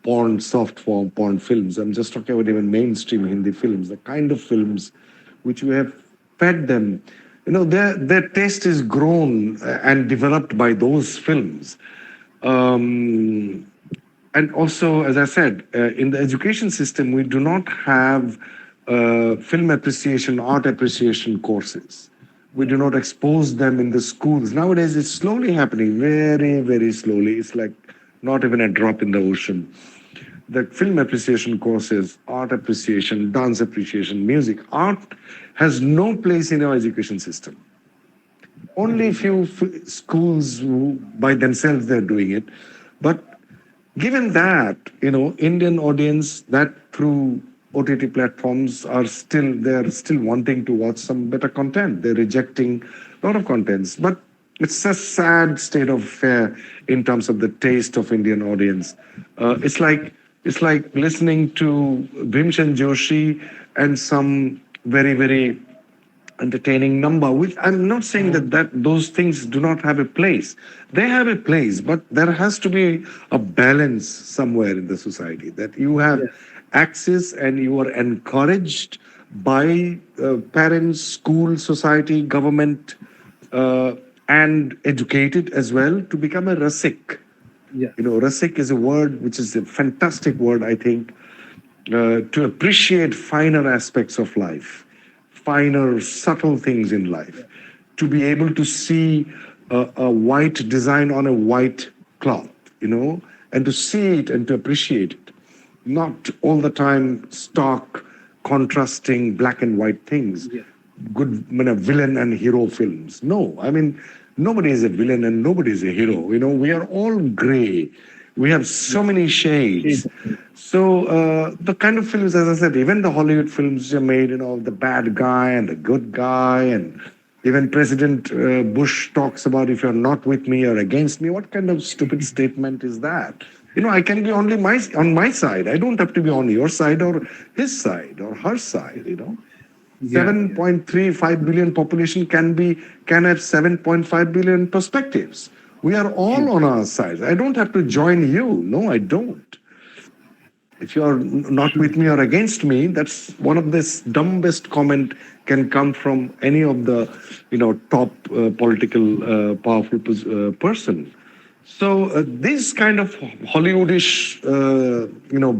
porn, soft form porn films. I'm just talking about even mainstream Hindi films, the kind of films which we have fed them. Their taste is grown and developed by those films. Um, and also, as I said, in the education system, we do not have film appreciation, art appreciation courses. We do not expose them in the schools. Nowadays, it's slowly happening, very, very slowly. It's like not even a drop in the ocean. The film appreciation courses, art appreciation, dance appreciation, music, art has no place in our education system. Only few schools by themselves they're doing it. But given that, Indian audience that through OTT platforms they're still wanting to watch some better content. They're rejecting a lot of contents. But it's a sad state of affair in terms of the taste of Indian audience. It's like listening to Bhimshan Joshi and some very, very entertaining number, which I'm not saying that those things do not have a place. They have a place, but there has to be a balance somewhere in the society that you have Yeah. access and you are encouraged by parents, school, society, government, uh, and educated as well to become a rasik. Yeah. Rasik is a word which is a fantastic word, I think, to appreciate finer aspects of life, finer, subtle things in life, to be able to see a white design on a white cloth, and to see it and to appreciate it. Not all the time stark, contrasting black and white things. Yeah. Good, villain and hero films. No, I mean, nobody is a villain and nobody is a hero. We are all gray. We have so many shades. Shades. So the kind of films, as I said, even the Hollywood films are made, the bad guy and the good guy, and even President Bush talks about if you're not with me, you're against me. What kind of stupid statement is that? I can be only on my side. I don't have to be on your side or his side or her side. Yeah. 7.35 billion population can have 7.5 billion perspectives. We are all on our sides. I don't have to join you. No, I don't. If you are not with me or against me, that's one of the dumbest comment can come from any of the top political powerful person. So this kind of Hollywoodish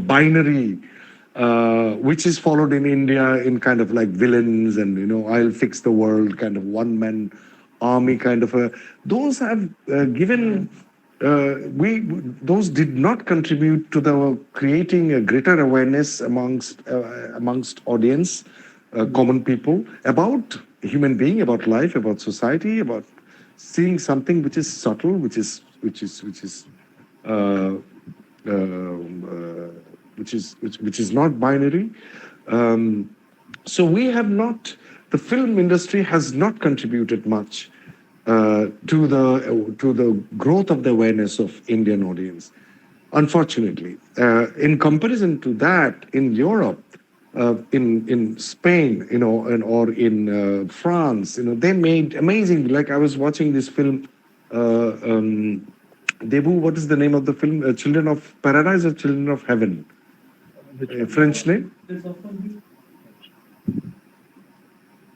binary which is followed in India in kind of like villains and I'll fix the world kind of one man army kind of those have given we those did not contribute to the creating a greater awareness amongst audience, common people about human being, about life, about society, about seeing something which is subtle, uh, which is not binary. So we have not. The film industry has not contributed much to the growth of the awareness of Indian audience. Unfortunately, in comparison to that, in Europe, in Spain, or in France, they made amazing. Like I was watching this film. Debu, what is the name of the film? Children of Paradise or Children of Heaven? Which A one? French name?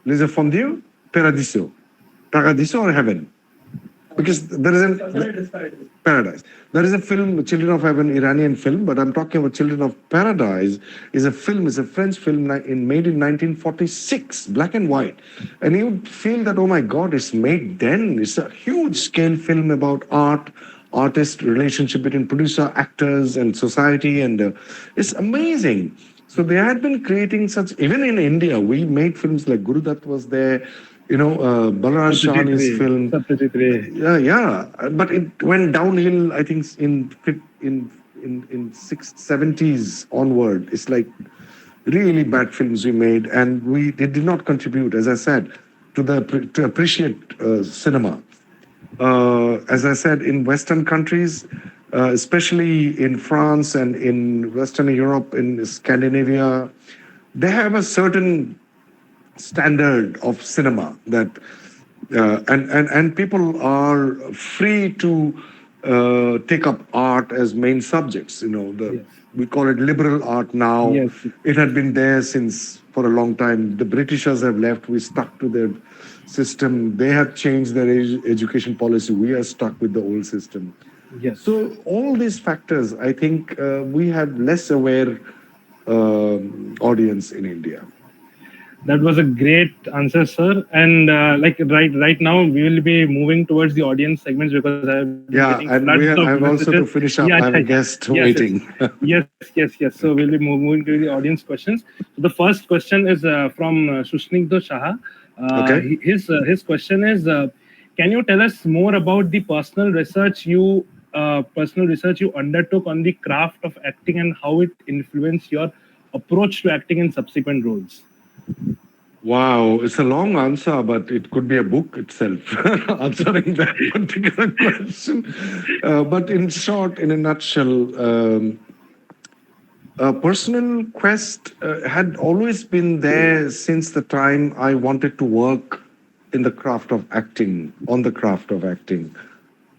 Les Fondue, Paradiso. Paradiso or Heaven? Because there is a Paradise. There is a film, Children of Heaven, Iranian film, but I'm talking about Children of Paradise. Is a film, is a French film made in 1946, black and white, and you feel that, oh my God, it's made then. It's a huge scale film about art, artist relationship between producer, actors, and society, and it's amazing. So they had been creating such. Even in India, we made films like Guru Dutt was there. Balaraj Shahni's film. Satyajit Ray. Yeah. But it went downhill. I think in 670s onward. It's like really bad films we made, and they did not contribute, as I said, to appreciate cinema. As I said, in Western countries, especially in France and in Western Europe, in Scandinavia, they have a certain standard of cinema that and people are free to take up art as main subjects. Yes. We call it liberal art now. Yes. It had been there since for a long time. The Britishers have left. We stuck to their system. They have changed their education policy. We are stuck with the old system. Yes. So all these factors, I think we have less aware audience in India. That was a great answer, sir. And right now, we will be moving towards the audience segments because I have been getting and floods of I have also to messages. finish up. I have a guest waiting. Yes. So we'll be moving to the audience questions. So the first question is from Sushnigdha Shah. Okay. His question is, can you tell us more about the personal research you undertook on the craft of acting and how it influenced your approach to acting in subsequent roles? Wow, it's a long answer, but it could be a book itself answering that particular question. But in short, in a nutshell, a personal quest had always been there since the time I wanted to work in the craft of acting, on the craft of acting.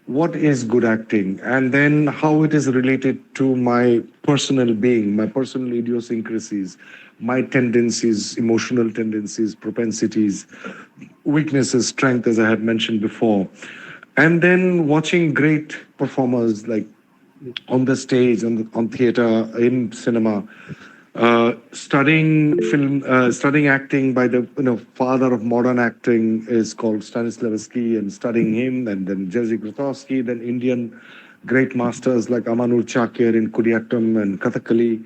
What is good acting? And then how it is related to my personal being, my personal idiosyncrasies, my tendencies, emotional tendencies, propensities, weaknesses, strength, as I had mentioned before. And then watching great performers like on the stage, on theater, in cinema, studying acting by the father of modern acting is called Stanislavski, and studying him, and then Jerzy Grotowski, then Indian great masters like Amanur Chakir in Kudiyattam and Kathakali,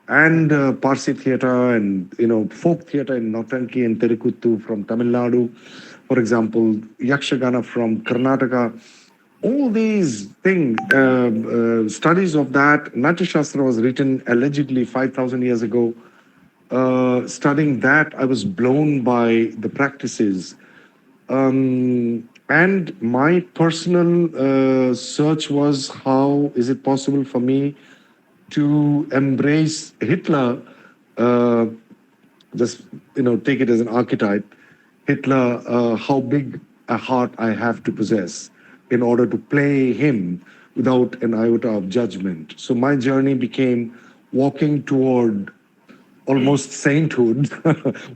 and Parsi theatre and folk theatre in Nautanki and Terikuttu from Tamil Nadu, for example, Yakshagana from Karnataka. All these things, studies of that, Natya Shastra was written allegedly 5,000 years ago. Studying that, I was blown by the practices. And my personal search was, how is it possible for me to embrace Hitler, just take it as an archetype. Hitler, how big a heart I have to possess in order to play him without an iota of judgment. So my journey became walking toward almost sainthood,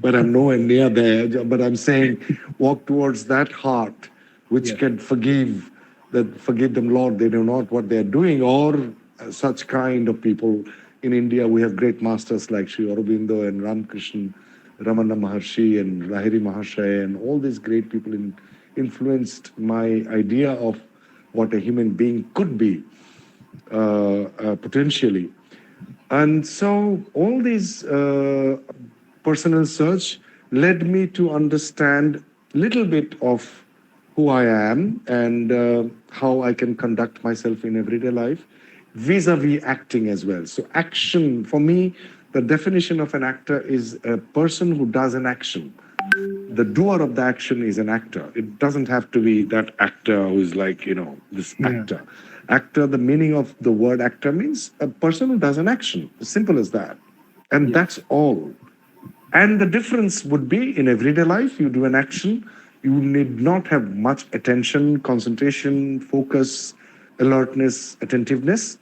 but I'm nowhere near there. But I'm saying, walk towards that heart which can forgive them, Lord, they know not what they're doing, or such kind of people. In India, we have great masters like Sri Aurobindo and Ramakrishna, Ramana Maharshi and Lahiri Mahashaya, and all these great people influenced my idea of what a human being could be potentially. And so all these personal search led me to understand a little bit of who I am and how I can conduct myself in everyday life, vis-a-vis acting as well. So action, for me, the definition of an actor is a person who does an action. The doer of the action is an actor. It doesn't have to be that actor who's like, this actor. Actor, the meaning of the word actor means a person who does an action. As simple as that. And that's all. And the difference would be in everyday life, you do an action, you need not have much attention, concentration, focus, alertness, attentiveness.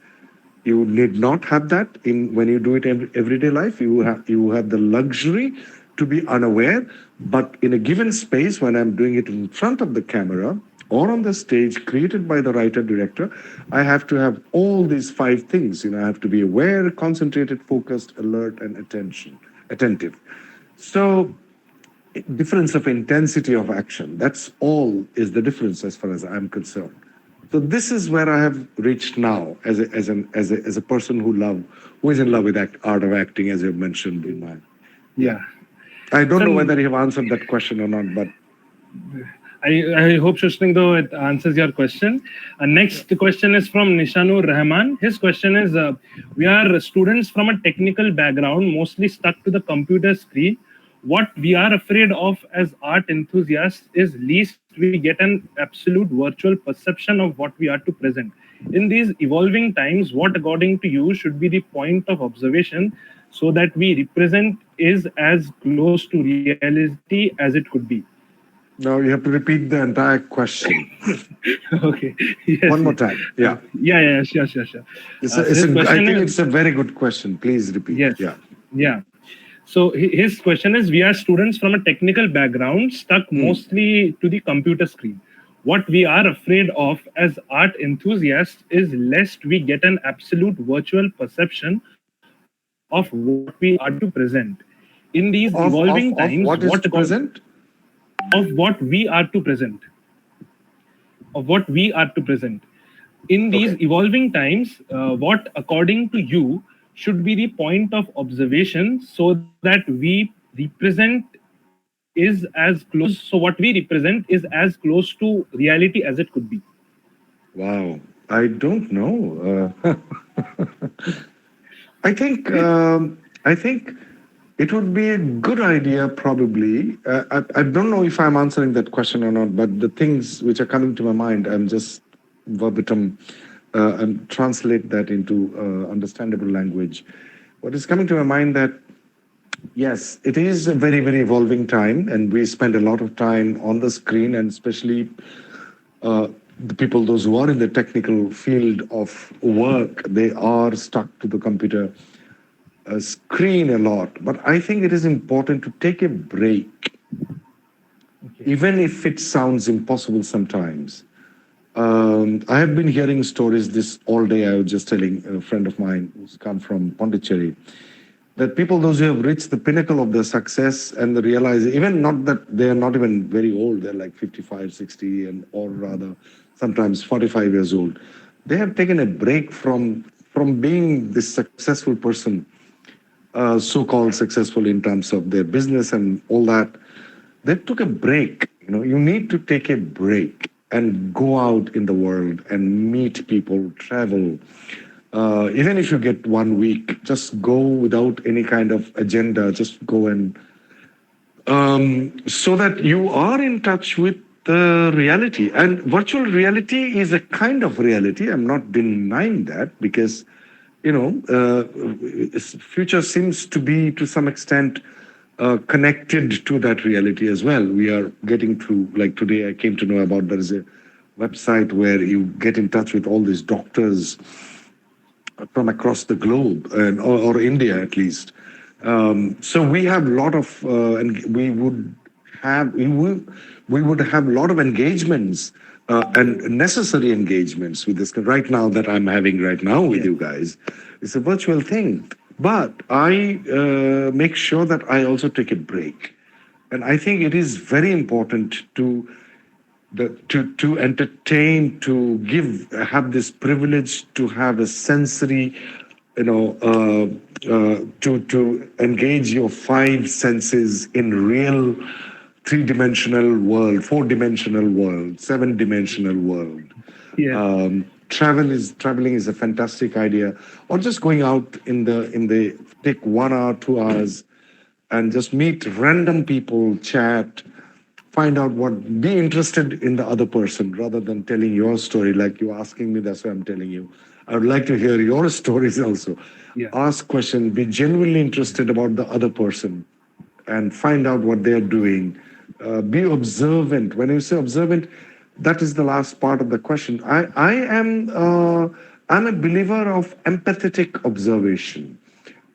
You need not have that when you do it in everyday life. You have the luxury to be unaware, but in a given space, when I'm doing it in front of the camera or on the stage created by the writer director, I have to have all these five things. I have to be aware, concentrated, focused, alert, and attentive. So difference of intensity of action. That's all is the difference as far as I'm concerned. So this is where I have reached now as a person who is in love with art of acting, as you've mentioned in my. Yeah. I don't know So whether you have answered that question or not, but I hope, Shushning, though, it answers your question. Next question is from Nishanur Rahman. His question is, we are students from a technical background, mostly stuck to the computer screen. What we are afraid of as art enthusiasts is least we get an absolute virtual perception of what we are to present. In these evolving times, what, according to you, should be the point of observation so that we represent is as close to reality as it could be? now you have to repeat the entire question Okay. Yes. one more time. Yeah, Yeah. Sure. I think it's a very good question. Please repeat. Yes. Yeah. Yeah. So his question is: we are students from a technical background, stuck mostly to the computer screen. What we are afraid of as art enthusiasts is lest we get an absolute virtual perception of what we are to present. In these evolving times, Of what is to present? of what we are to present, of what we are to present. In these Okay. evolving times, what, according to you, should be the point of observation so that we represent is as close, so what we represent is as close to reality as it could be? Wow. I don't know. I think it would be a good idea, probably. I don't know if I'm answering that question or not, but the things which are coming to my mind, I'm just verbatim and translate that into understandable language. What is coming to my mind that yes, it is a very, very evolving time, and we spend a lot of time on the screen, and especially the people, those who are in the technical field of work, they are stuck to the computer screen a lot. But I think it is important to take a break, even if it sounds impossible sometimes. I have been hearing stories this all day. I was just telling a friend of mine who's come from Pondicherry that people, those who have reached the pinnacle of their success and they realize, even not that they are not even very old, they're like 55, 60, and or rather sometimes 45 years old. They have taken a break from being this successful person, so-called successful in terms of their business and all that. They took a break. You need to take a break and go out in the world and meet people, travel. Even if you get 1 week, just go without any kind of agenda. Just go and so that you are in touch with the reality. And virtual reality is a kind of reality. I'm not denying that because, future seems to be to some extent connected to that reality as well. We are getting to, like today, I came to know about there is a website where you get in touch with all these doctors from across the globe or India at least. So we have a lot of, and we would have a lot of engagements and necessary engagements with this. Right now that I'm having right now with you guys, it's a virtual thing. But I make sure that I also take a break, and I think it is very important to entertain, to have this privilege to have a sensory, to engage your five senses in real three-dimensional world, four-dimensional world, seven-dimensional world. Yeah. Traveling is a fantastic idea, or just going out take 1 hour, 2 hours, and just meet random people, chat, find out be interested in the other person rather than telling your story like you're asking me. That's why I'm telling you. I would like to hear your stories also. Yeah. Ask questions, be genuinely interested about the other person and find out what they're doing. Be observant. When you say observant, that is the last part of the question. I'm a believer of empathetic observation.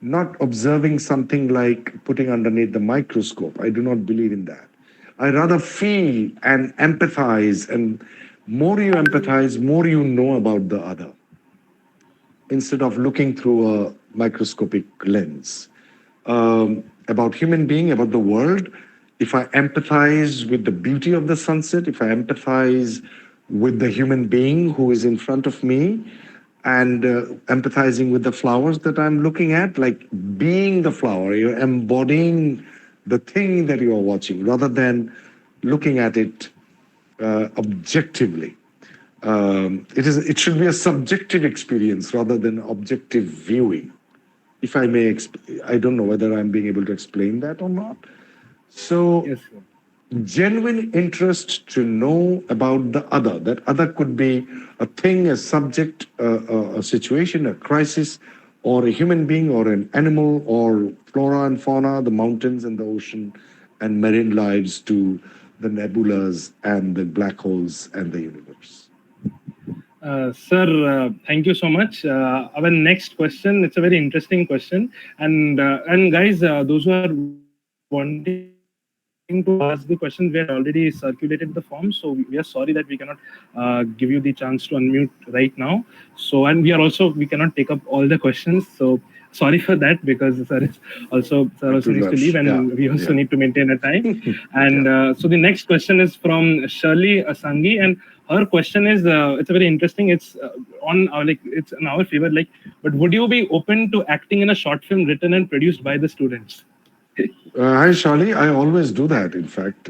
not observing something like putting underneath the microscope. I do not believe in that. I rather feel and empathize, and more you empathize, more you know about the other instead of looking through a microscopic lens. About human being, about the world. If I empathize with the beauty of the sunset, if I empathize with the human being who is in front of me, and empathizing with the flowers that I'm looking at, like being the flower, you're embodying the thing that you are watching rather than looking at it objectively. It should be a subjective experience rather than objective viewing. If I may, I don't know whether I'm being able to explain that or not. So, Yes, sir. genuine interest to know about the other. That other could be a thing, a subject, a situation, a crisis, or a human being, or an animal, or flora and fauna, the mountains and the ocean, and marine lives to the nebulas and the black holes and the universe. Sir, thank you so much. Our next question, it's a very interesting question. And guys, those who are wanting to ask the questions, we had already circulated the form. So we are sorry that we cannot give you the chance to unmute right now. So, and we cannot take up all the questions. So sorry for that because sir also needs to leave Not to and we rush. also Yeah, need to maintain a yeah, time. And yeah. so the next question is from Shirley Asangi, and her question is it's a very interesting. It's on our like it's in our favor. Like, but would you be open to acting in a short film written and produced by the students? Hi, Shali. I always do that, in fact.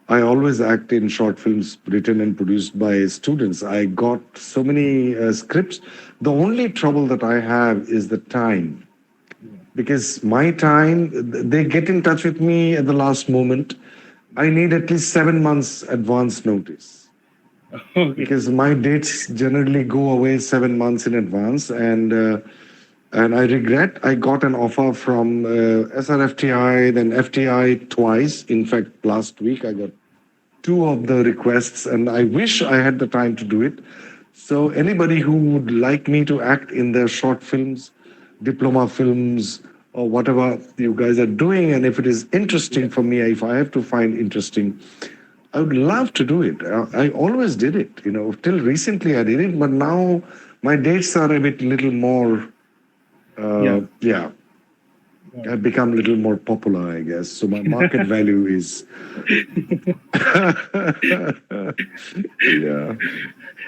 I always act in short films written and produced by students. I got so many scripts. The only trouble that I have is the time, because my time, they get in touch with me at the last moment. I need at least 7 months advance notice Okay. because my dates generally go away 7 months in advance, and I regret I got an offer from SRFTI, then FTI twice. In fact, last week I got two of the requests, and I wish I had the time to do it. So anybody who would like me to act in their short films, diploma films, or whatever you guys are doing, and if it is interesting Yes. for me, if I have to find interesting, I would love to do it. I always did it, till recently I did it, but now my dates are a bit little more, Yeah. yeah, I've become a little more popular, I guess. So my market value is, yeah.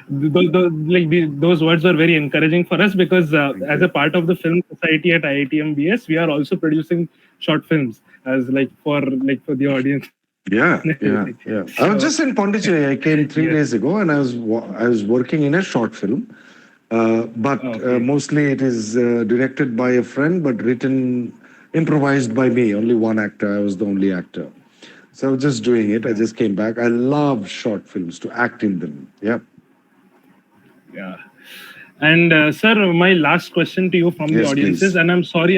Those words were very encouraging for us because Thank as a you. part of the film society at IIT MBS, we are also producing short films as like for the audience and everything. Yeah, yeah, So yeah. I was just in Pondicherry. I came yes. 3 days ago, and I was working in a short film. But Okay. mostly it is directed by a friend, but written, improvised by me. Only one actor. I was the only actor. So I was just doing it. I Yeah. just came back. I love short films to act in them. Yeah. Yeah. And sir, my last question to you from the Yes, audiences, please. and I'm sorry,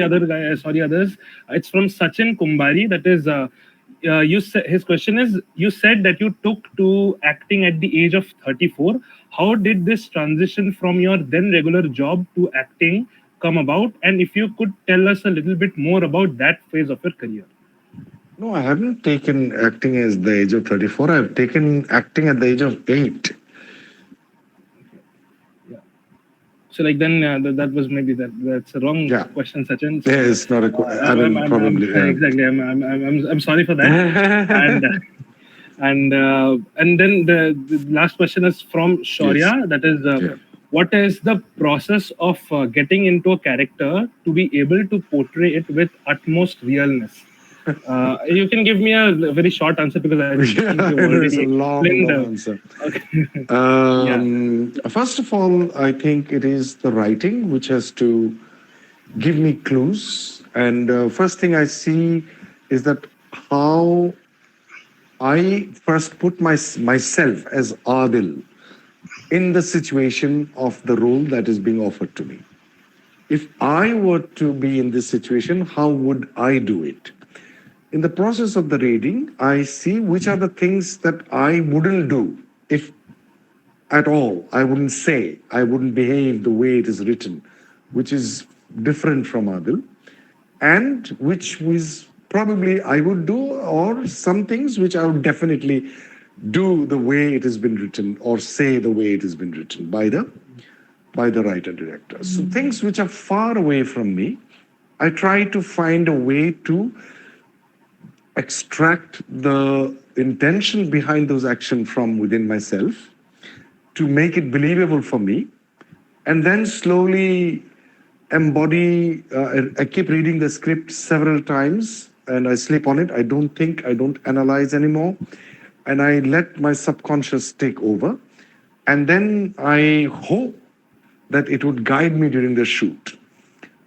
sorry others. It's from Sachin Kumbari. That is, his question is: you said that you took to acting at the age of 34. How did this transition from your then regular job to acting come about? And if you could tell us a little bit more about that phase of your career. No, I haven't taken acting as the age of 34. I've taken acting at the age of 8. Yeah. So like then that was maybe that's a wrong Yeah. question, Sachin. Yeah, So it's not a. I mean, I'm probably. Yeah. exactly I'm sorry for that. And and then the last question is from Yes. Shaurya. That is, Yeah. what is the process of getting into a character to be able to portray it with utmost realness? You can give me a very short answer because I think you've Yeah, already it is a explained. long, long answer. Okay. Yeah. First of all, I think it is the writing which has to give me clues. And first thing I see is that how I first put myself as Adil in the situation of the role that is being offered to me. If I were to be in this situation, how would I do it? In the process of the reading, I see which are the things that I wouldn't do if at all. I wouldn't say, I wouldn't behave the way it is written, which is different from Adil, and which was probably I would do, or some things which I would definitely do the way it has been written, or say the way it has been written by the writer director. So things which are far away from me, I try to find a way to extract the intention behind those actions from within myself to make it believable for me, and then slowly embody. I keep reading the script several times and I sleep on it. I don't think, I don't analyze anymore, and I let my subconscious take over. And then I hope that it would guide me during the shoot,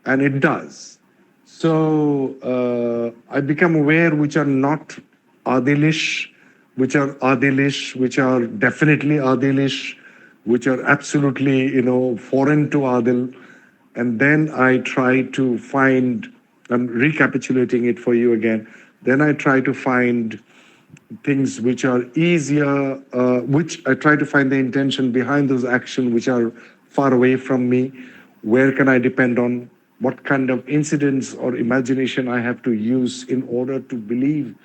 and it does. So I become aware which are not Adilish, which are Adilish, which are definitely Adilish, which are absolutely, foreign to Adil. And then I try to find, I'm recapitulating it for you again, then I try to find things which are easier, which I try to find the intention behind those actions which are far away from me. Where can I depend on? What kind of incidents or imagination I have to use in order to believe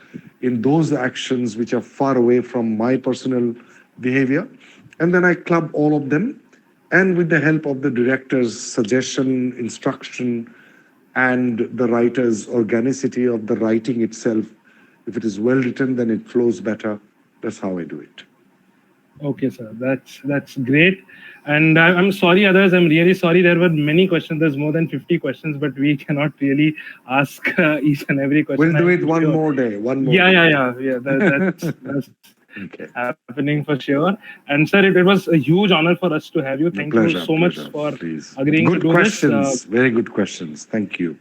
in those actions which are far away from my personal behavior? And then I club all of them. And with the help of the director's suggestion, instruction, and the writer's organicity of the writing itself, if it is well written, then it flows better. That's how I do it. Okay, sir. That's great. And I'm sorry, others. I'm really sorry. There were many questions. There's more than 50 questions, but we cannot really ask each and every question. We'll do it one more day. One more. Yeah, day. yeah. That's Okay. happening for sure. And sir, it was a huge honor for us to have you. Thank you so much for Please. agreeing Good to do questions. this. Very good questions. Thank you.